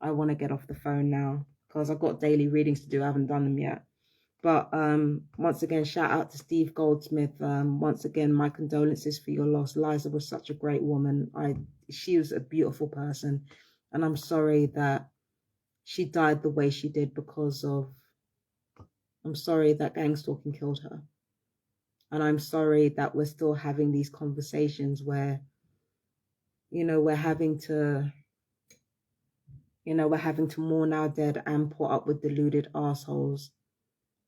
I want to get off the phone now because I've got daily readings to do. I haven't done them yet. But once again, shout out to Steve Goldsmith. Once again, my condolences for your loss. Liza was such a great woman. She was a beautiful person. And I'm sorry that she died the way she did I'm sorry that gangstalking killed her. And I'm sorry that we're still having these conversations where, we're having to mourn our dead and put up with deluded assholes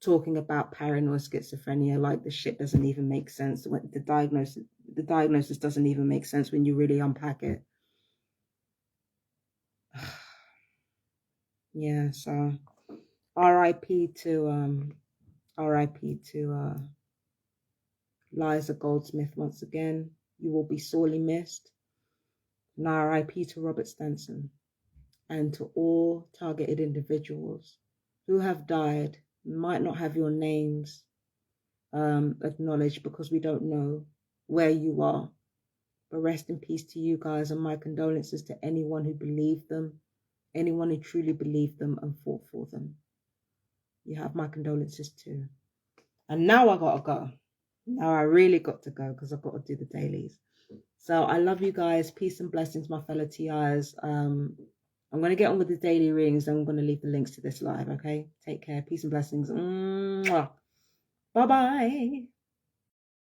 talking about paranoid schizophrenia like the shit doesn't even make sense. When the diagnosis doesn't even make sense when you really unpack it. Yeah, so R.I.P. to Liza Goldsmith once again. You will be sorely missed. Now RIP to Robert Stenson and to all targeted individuals who have died. Might not have your names acknowledged because we don't know where you are. But rest in peace to you guys, and my condolences to anyone who believed them, anyone who truly believed them and fought for them. You have my condolences too. And now I gotta go. Now I really got to go because I've got to do the dailies. So I love you guys. Peace and blessings, my fellow TIs. I'm going to get on with the daily readings. I'm going to leave the links to this live, okay? Take care. Peace and blessings. Bye-bye.